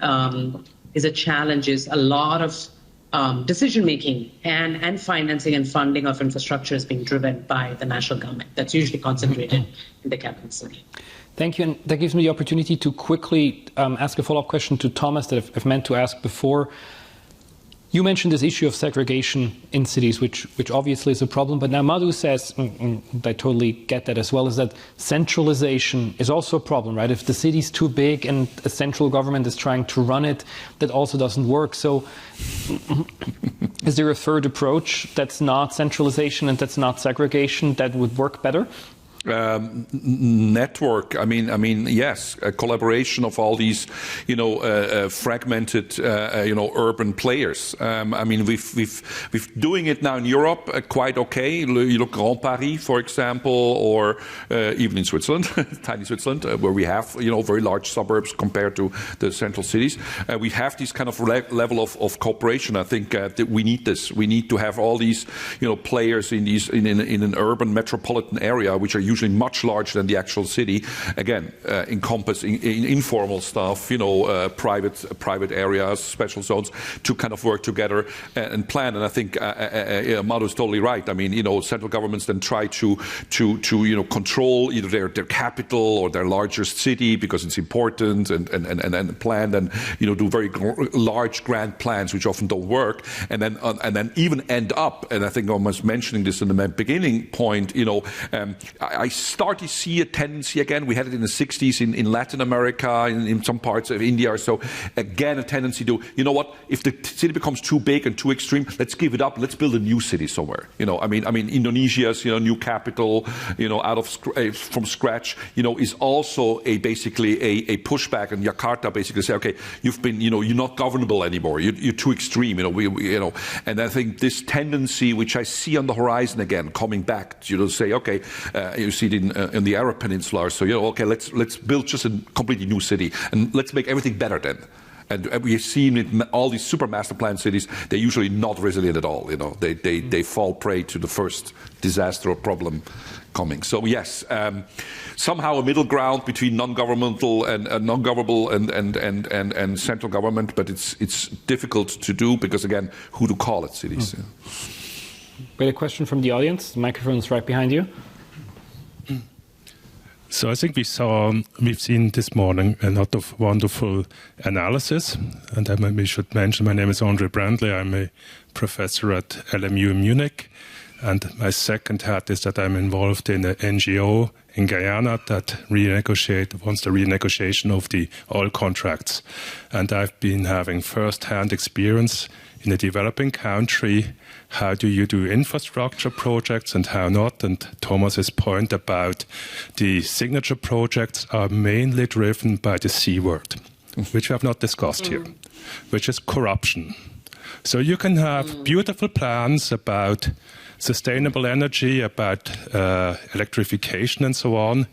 is a challenge, is a lot of decision making and financing and funding of infrastructure is being driven by the national government. That's usually concentrated in the capital city. Thank you, and that gives me the opportunity to quickly ask a follow-up question to Thomas that I've meant to ask before. You mentioned this issue of segregation in cities, which obviously is a problem. But now Madhu says, and I totally get that as well, is that centralization is also a problem, right? If the city's too big and a central government is trying to run it, that also doesn't work. So is there a third approach that's not centralization and that's not segregation that would work better? Network. I mean, yes, a collaboration of all these, fragmented, urban players. I mean, we've doing it now in Europe quite okay. You look Grand Paris, for example, or even in Switzerland, tiny Switzerland, where we have very large suburbs compared to the central cities. We have this kind of level of cooperation. I think that we need this. We need to have all these players in an urban metropolitan area, which are usually much larger than the actual city. Again, encompassing informal stuff, private areas, special zones, to kind of work together and plan. And I think Madhu is totally right. I mean, central governments then try to control either their capital or their largest city because it's important and plan and do very large grand plans which often don't work, and then even end up. And I think I was mentioning this in the beginning point. I start to see a tendency again. We had it in the 60s in Latin America, in some parts of India or so. Again, a tendency to, if the city becomes too big and too extreme, let's give it up. Let's build a new city somewhere. I mean, Indonesia's, new capital, from scratch, is also basically a pushback. And Jakarta basically say, okay, you've been, you're not governable anymore. You're too extreme. And I think this tendency, which I see on the horizon again, coming back, say, okay, you see it in the Arab Peninsula. So okay, let's build just a completely new city and let's make everything better then. And we've seen in all these super master plan cities, they're usually not resilient at all. They fall prey to the first disaster or problem coming. So yes, somehow a middle ground between non-governmental and non-governable and central government, but it's difficult to do because again, who to call it cities? We had a question from the audience. The microphone is right behind you. So I think we've seen this morning a lot of wonderful analysis, and I maybe should mention my name is Andre Brandley. I'm a professor at LMU in Munich, and my second hat is that I'm involved in an NGO, in Guyana that wants the renegotiation of the oil contracts. And I've been having first-hand experience in a developing country. How do you do infrastructure projects and how not? And Thomas's point about the signature projects are mainly driven by the C word, which we have not discussed here, which is corruption. So you can have beautiful plans about sustainable energy, about electrification and so on.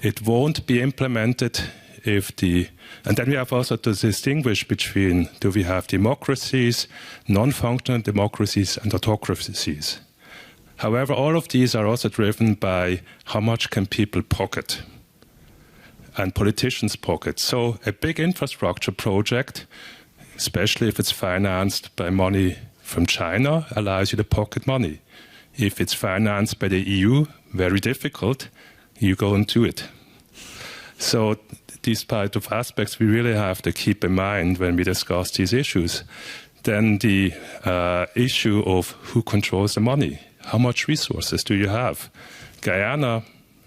It won't be implemented if and then we have also to distinguish between, do we have democracies, non-functional democracies and autocracies. However, all of these are also driven by how much can people pocket and politicians pocket. So a big infrastructure project, especially if it's financed by money from China, allows you to pocket money. If it's financed by the EU, very difficult, you go and do it. So these type of aspects we really have to keep in mind when we discuss these issues. Then the issue of who controls the money. How much resources do you have? Guyana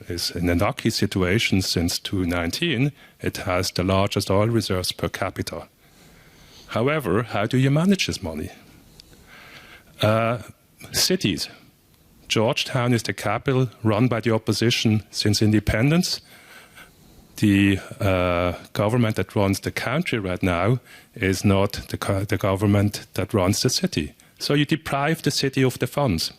is in a lucky situation since 2019. It has the largest oil reserves per capita. However, how do you manage this money? Cities. Georgetown is the capital run by the opposition since independence. The government that runs the country right now is not the government that runs the city. So you deprive the city of the funds.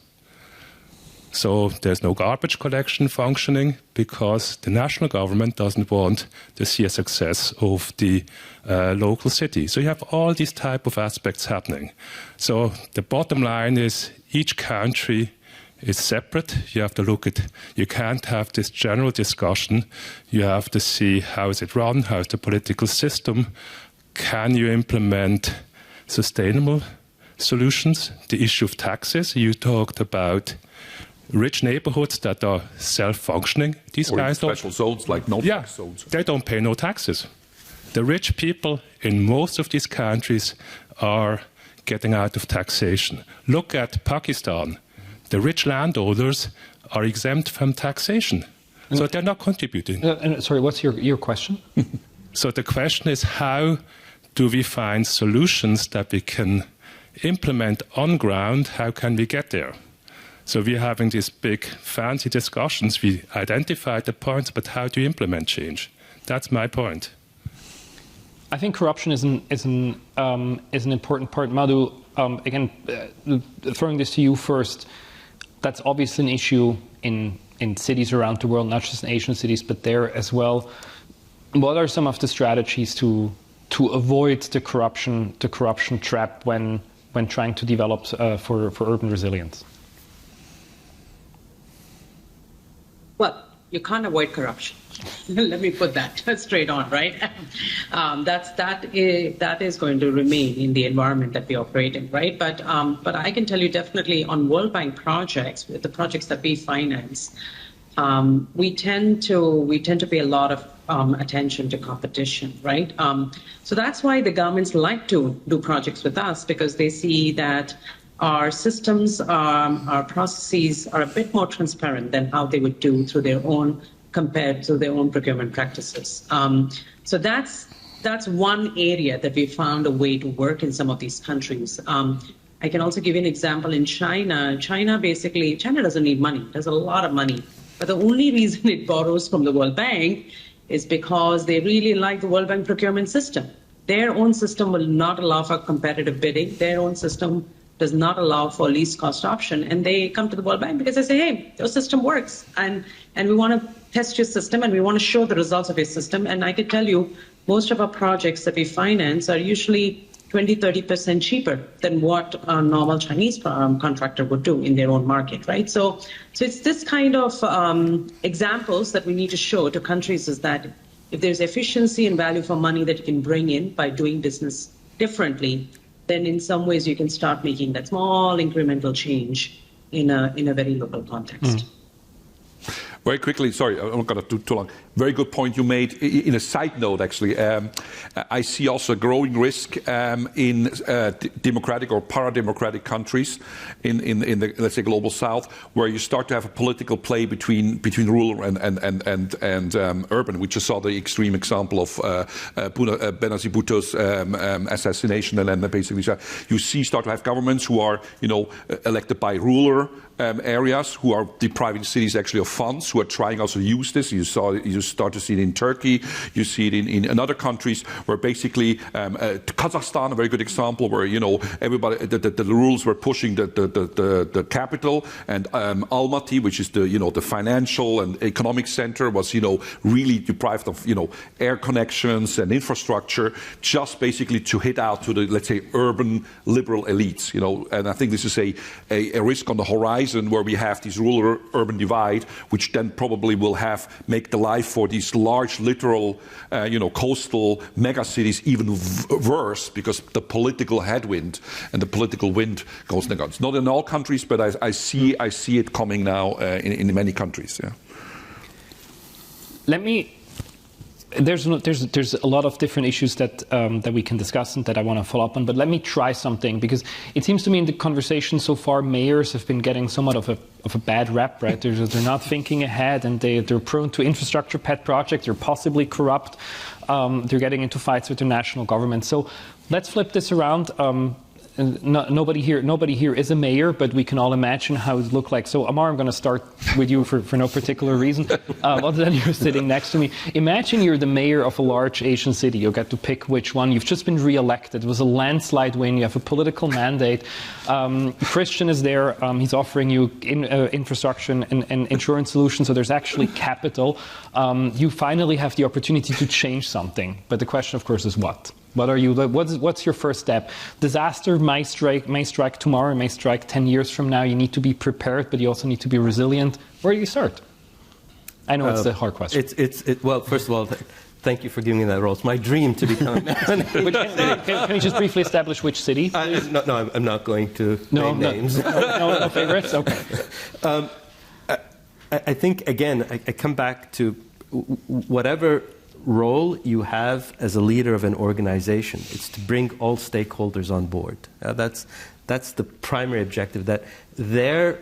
So there's no garbage collection functioning because the national government doesn't want to see a success of the local city. So you have all these type of aspects happening. So the bottom line is each country is separate. You have to look at, you can't have this general discussion. You have to see how is it run, how is the political system, can you implement sustainable solutions? The issue of taxes, you talked about rich neighborhoods that are self-functioning. These guys don't. Special zones like no-tax zones. They don't pay no taxes. The rich people in most of these countries are getting out of taxation. Look at Pakistan. The rich landowners are exempt from taxation, so they're not contributing. Sorry, what's your question? So the question is, how do we find solutions that we can implement on ground? How can we get there? So we're having these big fancy discussions. We identified the points, but how do you implement change? That's my point. I think corruption is an important part. Madhu, again, throwing this to you first. That's obviously an issue in cities around the world, not just in Asian cities, but there as well. What are some of the strategies to avoid the corruption trap when trying to develop for urban resilience? Well, you can't avoid corruption. Let me put that straight on, right? That is going to remain in the environment that we operate in, right? But I can tell you definitely on World Bank projects, the projects that we finance, we tend to pay a lot of attention to competition, right? So that's why the governments like to do projects with us, because they see that our systems, our processes are a bit more transparent than how they would do through their own, compared to their own procurement practices. So that's one area that we found a way to work in some of these countries. I can also give you an example in China. China doesn't need money. There's a lot of money. But the only reason it borrows from the World Bank is because they really like the World Bank procurement system. Their own system will not allow for competitive bidding. Their own system does not allow for least cost option. And they come to the World Bank because they say, hey, your system works. And we want to test your system and we want to show the results of your system. And I can tell you, most of our projects that we finance are usually 20-30% cheaper than what a normal Chinese contractor would do in their own market, right? So it's this kind of examples that we need to show to countries, is that if there's efficiency and value for money that you can bring in by doing business differently, then in some ways you can start making that small incremental change in a very local context. Very quickly, sorry, I'm not going to do too long. Very good point you made. In a side note, actually, I see also a growing risk in democratic or para-democratic countries in the, let's say, global south, where you start to have a political play between rural and urban. We just saw the extreme example of Benazir Bhutto's assassination, and then basically you start to have governments who are, elected by ruler areas, who are depriving cities actually of funds, who are trying also to use this. You start to see it in Turkey, you see it in other countries where basically Kazakhstan, a very good example, where everybody the rules were pushing the capital, and Almaty, which is the financial and economic center, was really deprived of air connections and infrastructure, just basically to hit out to the, let's say, urban liberal elites. And I think this is a risk on the horizon, where we have this rural-urban divide, which then probably will make the life for these large, literal, coastal megacities even worse, because the political headwind and the political wind goes negative. It's not in all countries, but I see it coming now in many countries. Yeah. There's a lot of different issues that we can discuss and that I want to follow up on, but let me try something, because it seems to me in the conversation so far, mayors have been getting somewhat of a bad rep, right? They're not thinking ahead, and they're prone to infrastructure pet projects. They're possibly corrupt. They're getting into fights with their national government. So let's flip this around. Nobody here is a mayor, but we can all imagine how it would look like. So, Amar, I'm going to start with you for no particular reason, other than you're sitting next to me. Imagine you're the mayor of a large Asian city. You get to pick which one. You've just been re-elected. It was a landslide win. You have a political mandate. Christian is there. He's offering you infrastructure and insurance solutions. So there's actually capital. You finally have the opportunity to change something. But the question, of course, is what? What's your first step? Disaster may strike tomorrow, may strike 10 years from now. You need to be prepared, but you also need to be resilient. Where do you start? I know it's a hard question. Well, first of all, thank you for giving me that role. It's my dream to become a mayor. Can you just briefly establish which city? No, I'm not going to name names. No favorites? Okay. I think, again, I come back to whatever role you have as a leader of an organization. It's to bring all stakeholders on board. That's the primary objective, that their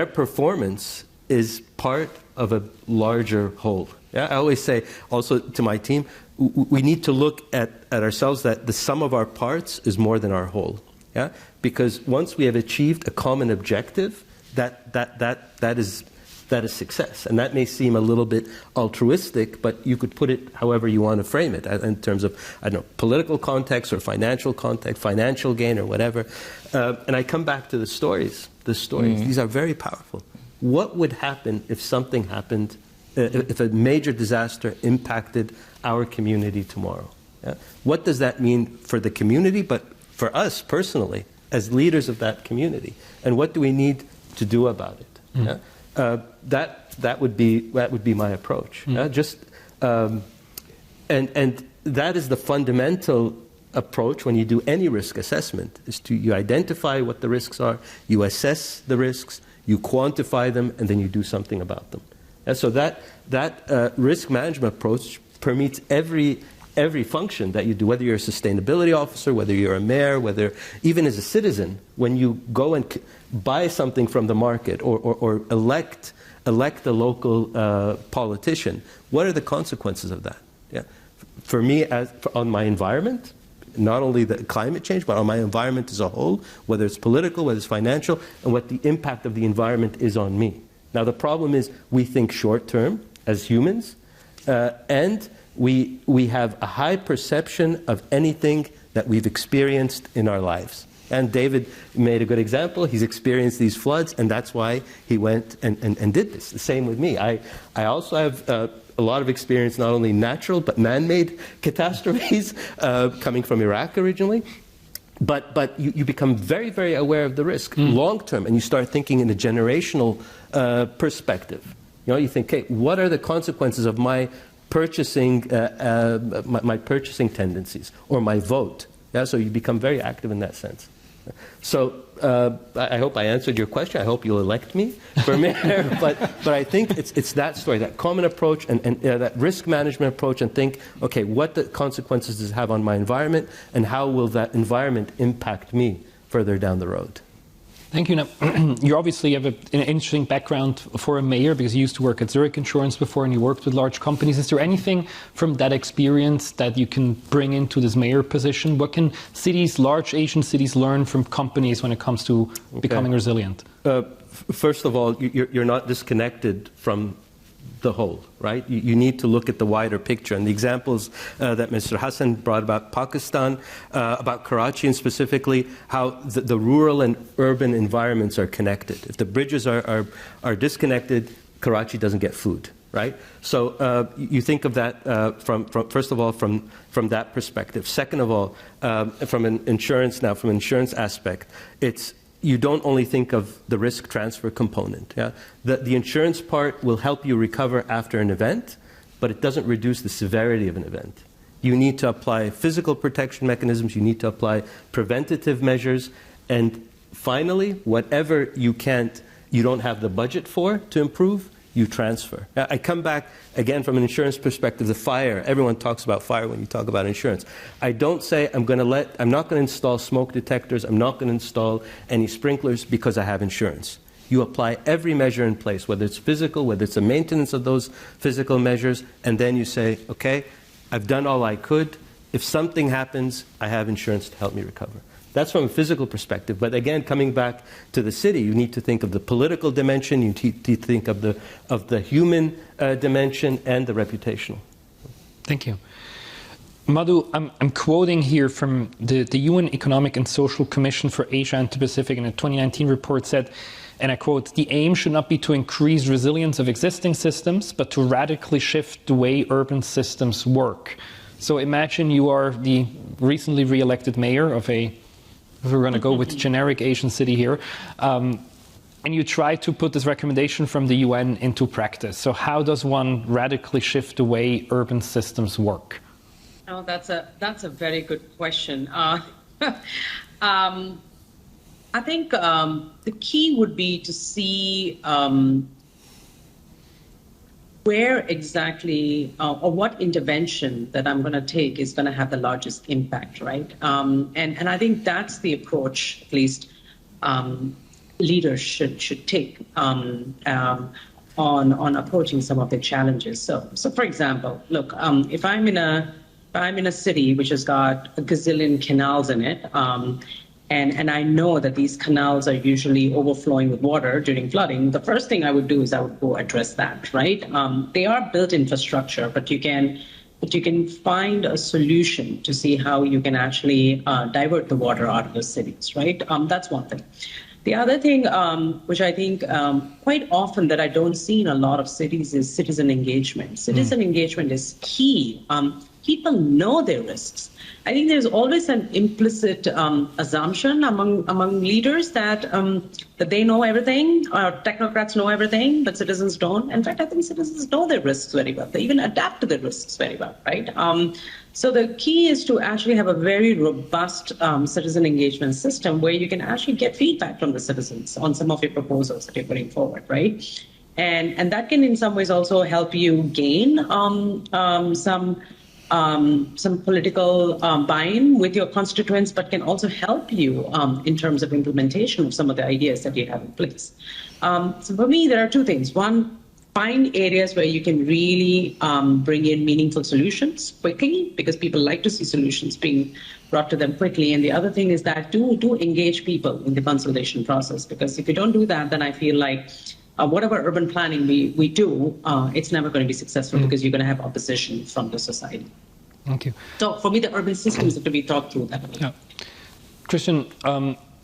performance is part of a larger whole. Yeah? I always say also to my team, we need to look at ourselves that the sum of our parts is more than our whole. Yeah? Because once we have achieved a common objective, that is success. And that may seem a little bit altruistic, but you could put it however you want to frame it, in terms of, political context or financial context, financial gain or whatever. And I come back to the stories. These are very powerful. What would happen if something happened, if a major disaster impacted our community tomorrow? Yeah? What does that mean for the community, but for us personally, as leaders of that community? And what do we need to do about it? Yeah? That would be my approach. And that is the fundamental approach when you do any risk assessment, is you identify what the risks are, you assess the risks, you quantify them, and then you do something about them. And so that risk management approach permeates every function that you do, whether you're a sustainability officer, whether you're a mayor, whether even as a citizen, when you go and buy something from the market or elect a local politician, what are the consequences of that? Yeah. For me, on my environment, not only the climate change, but on my environment as a whole, whether it's political, whether it's financial, and what the impact of the environment is on me. Now, the problem is we think short term as humans, and we have a high perception of anything that we've experienced in our lives. And David made a good example. He's experienced these floods, and that's why he went and did this. The same with me. I also have a lot of experience, not only natural, but man-made catastrophes, coming from Iraq originally. But you become very, very aware of the risk long-term, and you start thinking in a generational perspective. You think, okay, what are the consequences of my purchasing, my purchasing tendencies, or my vote? Yeah, so you become very active in that sense. So I hope I answered your question. I hope you'll elect me for mayor. but I think it's that story, that common approach and that risk management approach, and think, okay, what the consequences does it have on my environment, and how will that environment impact me further down the road? Thank you. Now, you obviously have an interesting background for a mayor, because you used to work at Zurich Insurance before and you worked with large companies. Is there anything from that experience that you can bring into this mayor position? What can cities, large Asian cities, learn from companies when it comes to becoming resilient? First of all, you're not disconnected from the whole, right? You need to look at the wider picture. And the examples that Mr. Hassan brought about Pakistan, about Karachi, and specifically how the rural and urban environments are connected. If the bridges are disconnected, Karachi doesn't get food, right? So you think of that first of all from that perspective. Second of all, from an insurance aspect, you don't only think of the risk transfer component. Yeah? The insurance part will help you recover after an event, but it doesn't reduce the severity of an event. You need to apply physical protection mechanisms, you need to apply preventative measures, and finally, whatever you don't have the budget for to improve, you transfer. I come back, again, from an insurance perspective, the fire. Everyone talks about fire when you talk about insurance. I don't say I'm not going to install smoke detectors, I'm not going to install any sprinklers because I have insurance. You apply every measure in place, whether it's physical, whether it's the maintenance of those physical measures, and then you say, okay, I've done all I could. If something happens, I have insurance to help me recover. That's from a physical perspective. But again, coming back to the city, you need to think of the political dimension, you need to think of the human dimension, and the reputational. Thank you. Madhu, I'm quoting here from the UN Economic and Social Commission for Asia and the Pacific in a 2019 report said, and I quote, "The aim should not be to increase resilience of existing systems, but to radically shift the way urban systems work." So imagine you are the recently re-elected mayor of if we're going to go with generic Asian city here, and you try to put this recommendation from the UN into practice. So how does one radically shift the way urban systems work? Oh, that's a very good question. I think the key would be to see where exactly or what intervention that I'm going to take is going to have the largest impact, right? And I think that's the approach, at least, leaders should take on approaching some of the challenges. So for example, look, if I'm in a city which has got a gazillion canals in it, and I know that these canals are usually overflowing with water during flooding, the first thing I would do is I would go address that, right? They are built infrastructure, but you can find a solution to see how you can actually divert the water out of the cities, right? That's one thing. The other thing, which I think quite often that I don't see in a lot of cities, is citizen engagement. Citizen engagement is key. People know their risks. I think there's always an implicit assumption among leaders that they know everything, or technocrats know everything, but citizens don't. In fact, I think citizens know their risks very well. They even adapt to their risks very well, right? So the key is to actually have a very robust citizen engagement system where you can actually get feedback from the citizens on some of your proposals that you're putting forward, right? And that can in some ways also help you gain some political buy-in with your constituents, but can also help you in terms of implementation of some of the ideas that you have in place. So for me, there are two things. One, find areas where you can really bring in meaningful solutions quickly, because people like to see solutions being brought to them quickly. And the other thing is that do engage people in the consultation process, because if you don't do that, then I feel like whatever urban planning we do, it's never going to be successful because you're going to have opposition from the society. Thank you. So for me, the urban systems have to be thought through that way. Yeah. Christian,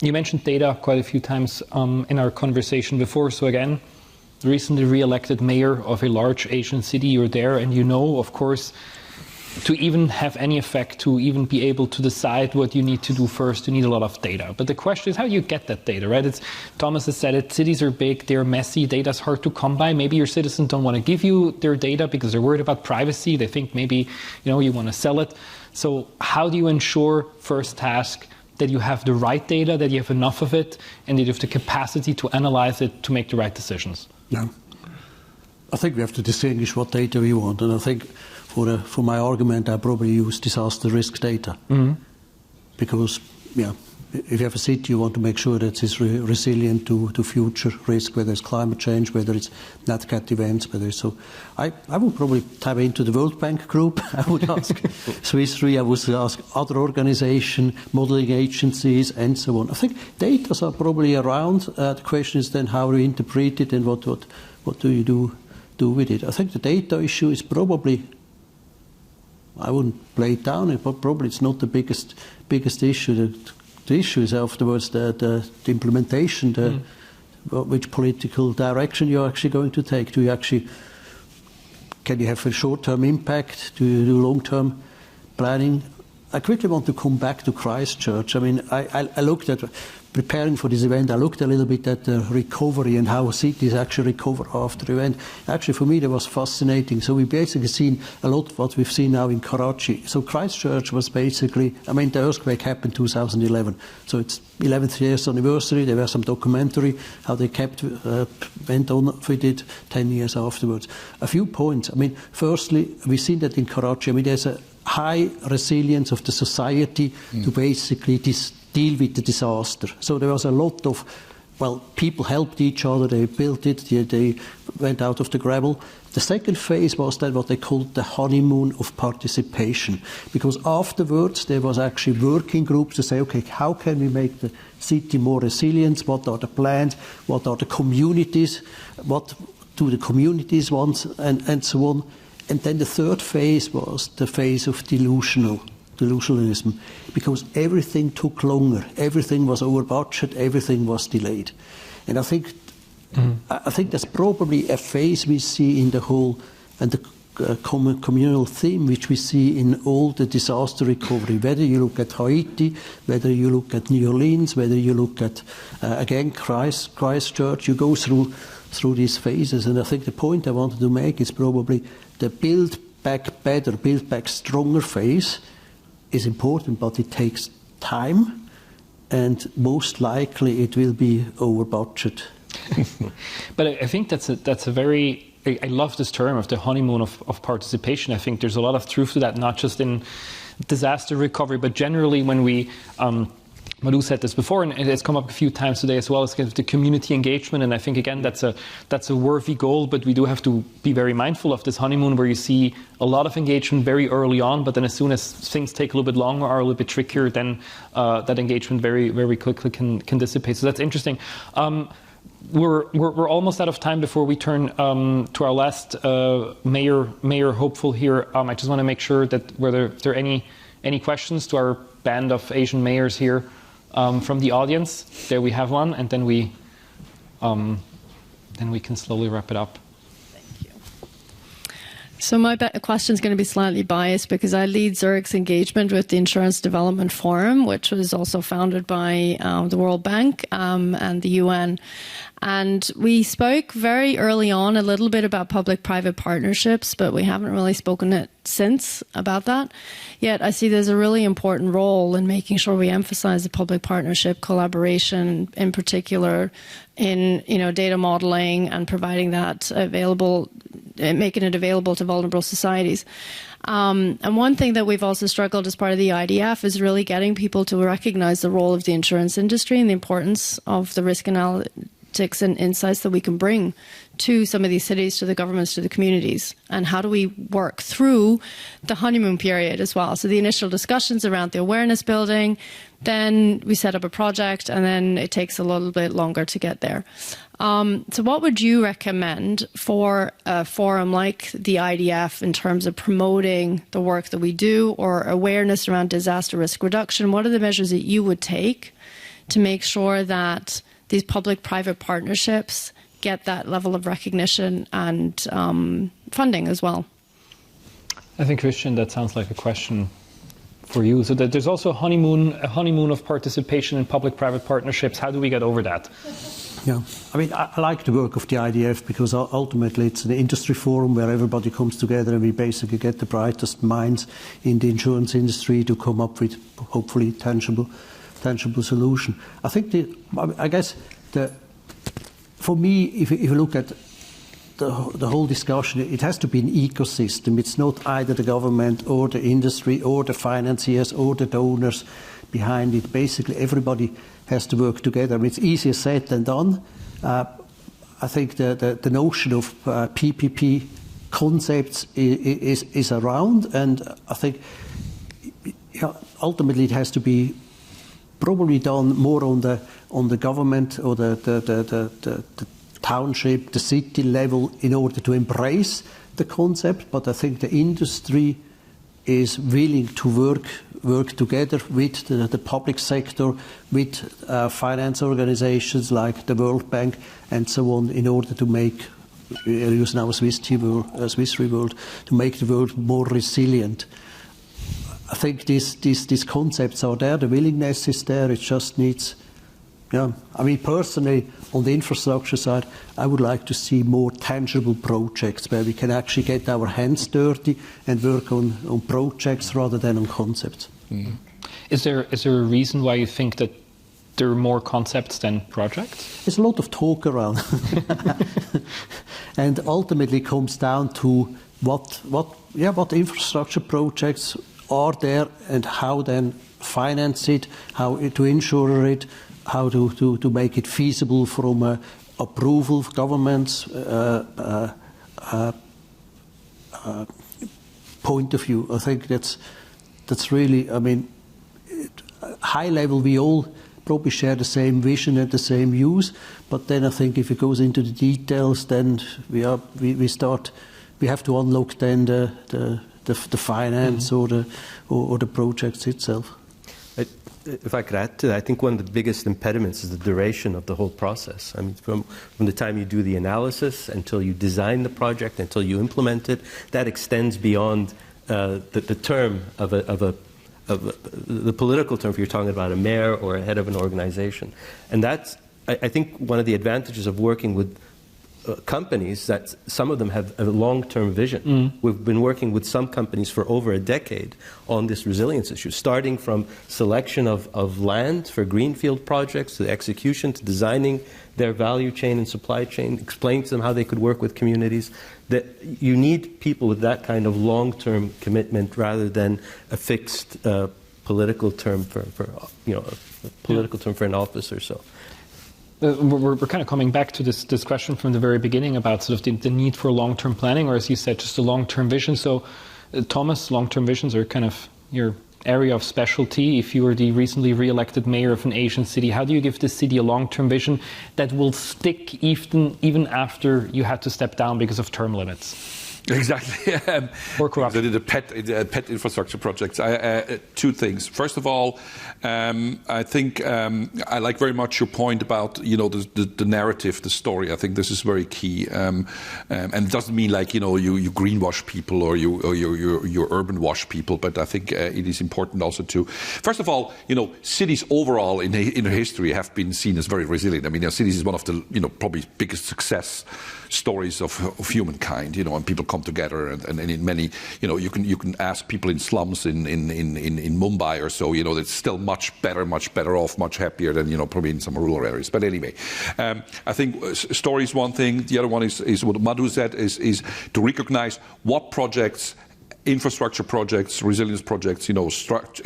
you mentioned data quite a few times in our conversation before. So again, recently re-elected mayor of a large Asian city, you're there, and you know, of course, to even have any effect, to even be able to decide what you need to do first, you need a lot of data. But the question is, how do you get that data, right? Thomas has said it, cities are big, they're messy, data's hard to come by. Maybe your citizens don't want to give you their data because they're worried about privacy. They think maybe, you want to sell it. So how do you ensure, first task, that you have the right data, that you have enough of it, and that you have the capacity to analyze it to make the right decisions? No. I think we have to distinguish what data we want, and I think for my argument I probably use disaster risk data. Because, yeah, if you have a city, you want to make sure that it's resilient to future risk, whether it's climate change, whether it's nat cat events, so. I would probably tap into the World Bank group. I would ask Swiss Re, I would ask other organizations, modeling agencies, and so on. I think data are probably around. The question is then how you interpret it and what do you do with it. I think the data issue is probably, I wouldn't play it down, but probably it's not the biggest issue. The issue is afterwards the implementation, which political direction you're actually going to take. Can you have a short-term impact? Do you do long-term planning? I quickly want to come back to Christchurch. I mean, I looked at, preparing for this event, I looked a little bit at the recovery and how cities actually recover after the event. Actually, for me, that was fascinating. So we basically seen a lot of what we've seen now in Karachi. So Christchurch was basically, I mean, the earthquake happened 2011. So it's 11th year's anniversary. There was some documentary, how they went on with it 10 years afterwards. A few points. I mean, firstly, we've seen that in Karachi. I mean, there's a high resilience of the society to basically deal with the disaster. So there was a lot of, people helped each other, they built it, they went out of the gravel. The second phase was then what they called the honeymoon of participation, because afterwards there was actually working groups to say, okay, how can we make the city more resilient? What are the plans? What are the communities? What do the communities want? And so on. And then the third phase was the phase of delusionalism, because everything took longer, everything was over budget, everything was delayed. And I think that's probably a phase we see in the whole, and the communal theme which we see in all the disaster recovery, whether you look at Haiti, whether you look at New Orleans, whether you look at, again, Christchurch, you go through these phases. And I think the point I wanted to make is probably the build back better, build back stronger phase is important, but it takes time, and most likely it will be over budget. But I think that's a very, I love this term of the honeymoon of participation. I think there's a lot of truth to that, not just in disaster recovery, but generally when we, Madhu said this before, and it's come up a few times today as well, is the community engagement. And I think, again, that's a worthy goal, but we do have to be very mindful of this honeymoon where you see a lot of engagement very early on, but then as soon as things take a little bit longer or are a little bit trickier, then that engagement very, very quickly can dissipate. So that's interesting. We're almost out of time before we turn to our last mayor hopeful here. I just want to make sure that whether there are any questions to our band of Asian mayors here. From the audience, there we have one, and then we can slowly wrap it up. Thank you. So my question is going to be slightly biased because I lead Zurich's engagement with the Insurance Development Forum, which was also founded by the World Bank and the UN. And we spoke very early on a little bit about public-private partnerships, but we haven't really spoken it since about that. Yet I see there's a really important role in making sure we emphasize the public partnership collaboration, in particular in data modeling and providing that available, making it available to vulnerable societies. And one thing that we've also struggled as part of the IDF is really getting people to recognize the role of the insurance industry and the importance of the risk analysis and insights that we can bring to some of these cities, to the governments, to the communities, and how do we work through the honeymoon period as well. So the initial discussions around the awareness building, then we set up a project, and then it takes a little bit longer to get there. So what would you recommend for a forum like the IDF in terms of promoting the work that we do or awareness around disaster risk reduction? What are the measures that you would take to make sure that these public-private partnerships get that level of recognition and funding as well? I think, Christian, that sounds like a question for you. So that there's also a honeymoon of participation in public-private partnerships. How do we get over that? Yeah, I mean, I like the work of the IDF because ultimately it's an industry forum where everybody comes together and we basically get the brightest minds in the insurance industry to come up with hopefully tangible solution. I think for me, if you look at the whole discussion, it has to be an ecosystem. It's not either the government or the industry or the financiers or the donors behind it. Basically, everybody has to work together. I mean, it's easier said than done. I think the notion of PPP concepts is around, and I think ultimately it has to be probably done more on the government or the township, the city level in order to embrace the concept. But I think the industry is willing to work together with the public sector, with finance organizations like the World Bank and so on, in order to make, use now a Swiss word, to make the world more resilient. I think these concepts are there, the willingness is there, it just needs, I mean, personally, on the infrastructure side, I would like to see more tangible projects where we can actually get our hands dirty and work on projects rather than on concepts. Mm. Is there a reason why you think that there are more concepts than projects? There's a lot of talk around. And ultimately comes down to what infrastructure projects are there and how then finance it, how to insure it, how to make it feasible from approval of governments point of view. I think that's really, I mean, high level we all probably share the same vision and the same views, but then I think if it goes into the details, then we have to unlock then the finance or the projects itself. If I could add to that, I think one of the biggest impediments is the duration of the whole process. I mean, from the time you do the analysis until you design the project, until you implement it, that extends beyond the term of the political term if you're talking about a mayor or a head of an organization. And that's, I think, one of the advantages of working with companies, that some of them have a long-term vision. Mm. We've been working with some companies for over a decade on this resilience issue, starting from selection of land for greenfield projects to execution to designing their value chain and supply chain, explaining to them how they could work with communities. That you need people with that kind of long-term commitment rather than a fixed political term for an office or so. We're kind of coming back to this question from the very beginning about sort of the need for long-term planning, or as you said, just a long-term vision. So, Thomas, long-term visions are kind of your area of specialty. If you were the recently re-elected mayor of an Asian city, how do you give this city a long-term vision that will stick even after you had to step down because of term limits? Exactly. Or corruption. The pet infrastructure projects. Two things. First of all, I think I like very much your point about the narrative, the story. I think this is very key, and it doesn't mean like you greenwash people or you urban wash people, but I think it is important also to, first of all, cities overall in their history have been seen as very resilient. I mean, cities is one of the probably biggest success stories of humankind, and people come together, and in many, you can ask people in slums in Mumbai or so, it's still much better off, much happier than probably in some rural areas. But anyway, I think story is one thing. The other one is what Madhu said is to recognize what projects, infrastructure projects, resilience projects,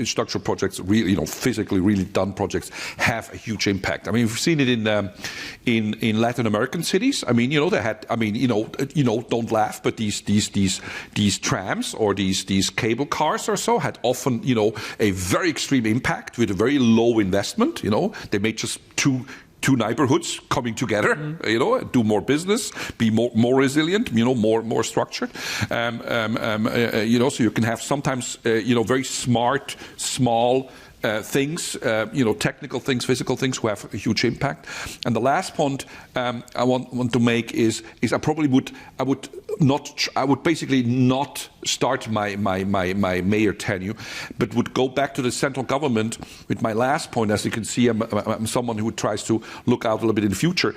structure projects, really, physically really done projects have a huge impact. I mean, we've seen it in Latin American cities. I mean, they had. I mean, don't laugh, but these trams or these cable cars or so had often, a very extreme impact with a very low investment. They made just two neighborhoods coming together, do more business, be more resilient, more structured. So you can have sometimes, very smart, small things, technical things, physical things who have a huge impact. And the last point I want to make is I would basically not start my mayor tenure, but would go back to the central government with my last point. As you can see, I'm someone who tries to look out a little bit in the future.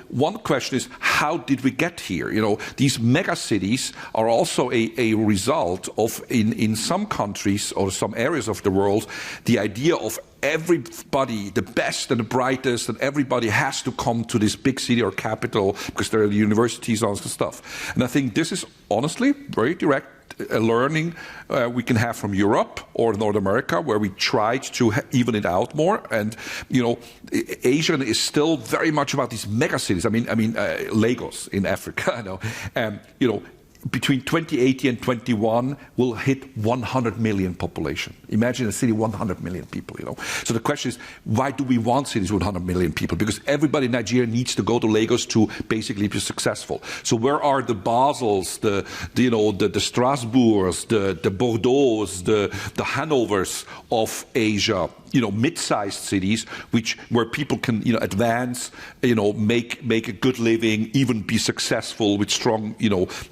One question is, how did we get here? These mega cities are also a result of, in some countries or some areas of the world, the idea of everybody, the best and the brightest, and everybody has to come to this big city or capital because there are the universities and all this stuff. And I think this is honestly very direct learning we can have from Europe or North America, where we tried to even it out more. And Asia is still very much about these mega cities. I mean, Lagos in Africa. Between 2080 and 21, will hit 100 million population. Imagine a city 100 million people. So the question is, why do we want cities with 100 million people? Because everybody in Nigeria needs to go to Lagos to basically be successful. So where are the Basels, the Strasbourgs, the Bordeaux, the Hanovers of Asia? Mid-sized cities, where people can, advance, make a good living, even be successful with strong,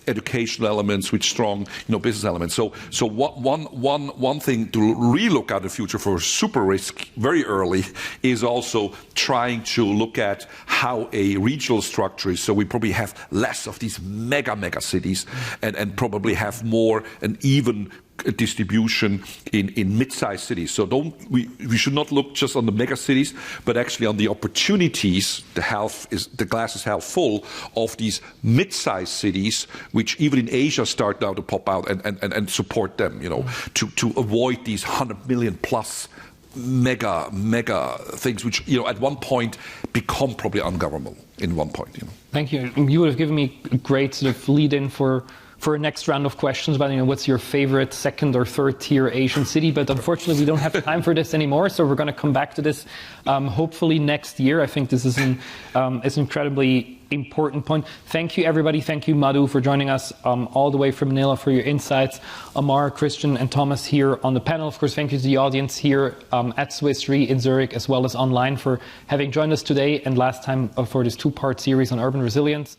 educational elements, with strong, business elements. So one thing to really look at the future for super risk very early is also trying to look at how a regional structure is. So we probably have less of these mega cities, and probably have more an even distribution in mid-sized cities. So we should not look just on the mega cities, but actually on the opportunities. The glass is half full of these mid-sized cities, which even in Asia start now to pop out and support them. To avoid these 100 million plus mega things, which at one point become probably ungovernable. In one point, Thank you. You would have given me a great sort of lead-in for a next round of questions about what's your favorite second or third tier Asian city, but unfortunately we don't have time for this anymore, so we're going to come back to this hopefully next year. I think this is an incredibly important point. Thank you everybody. Thank you Madhu for joining us all the way from Manila for your insights. Amar, Christian and Thomas here on the panel. Of course, thank you to the audience here at Swiss Re in Zurich as well as online for having joined us today and last time for this two-part series on urban resilience.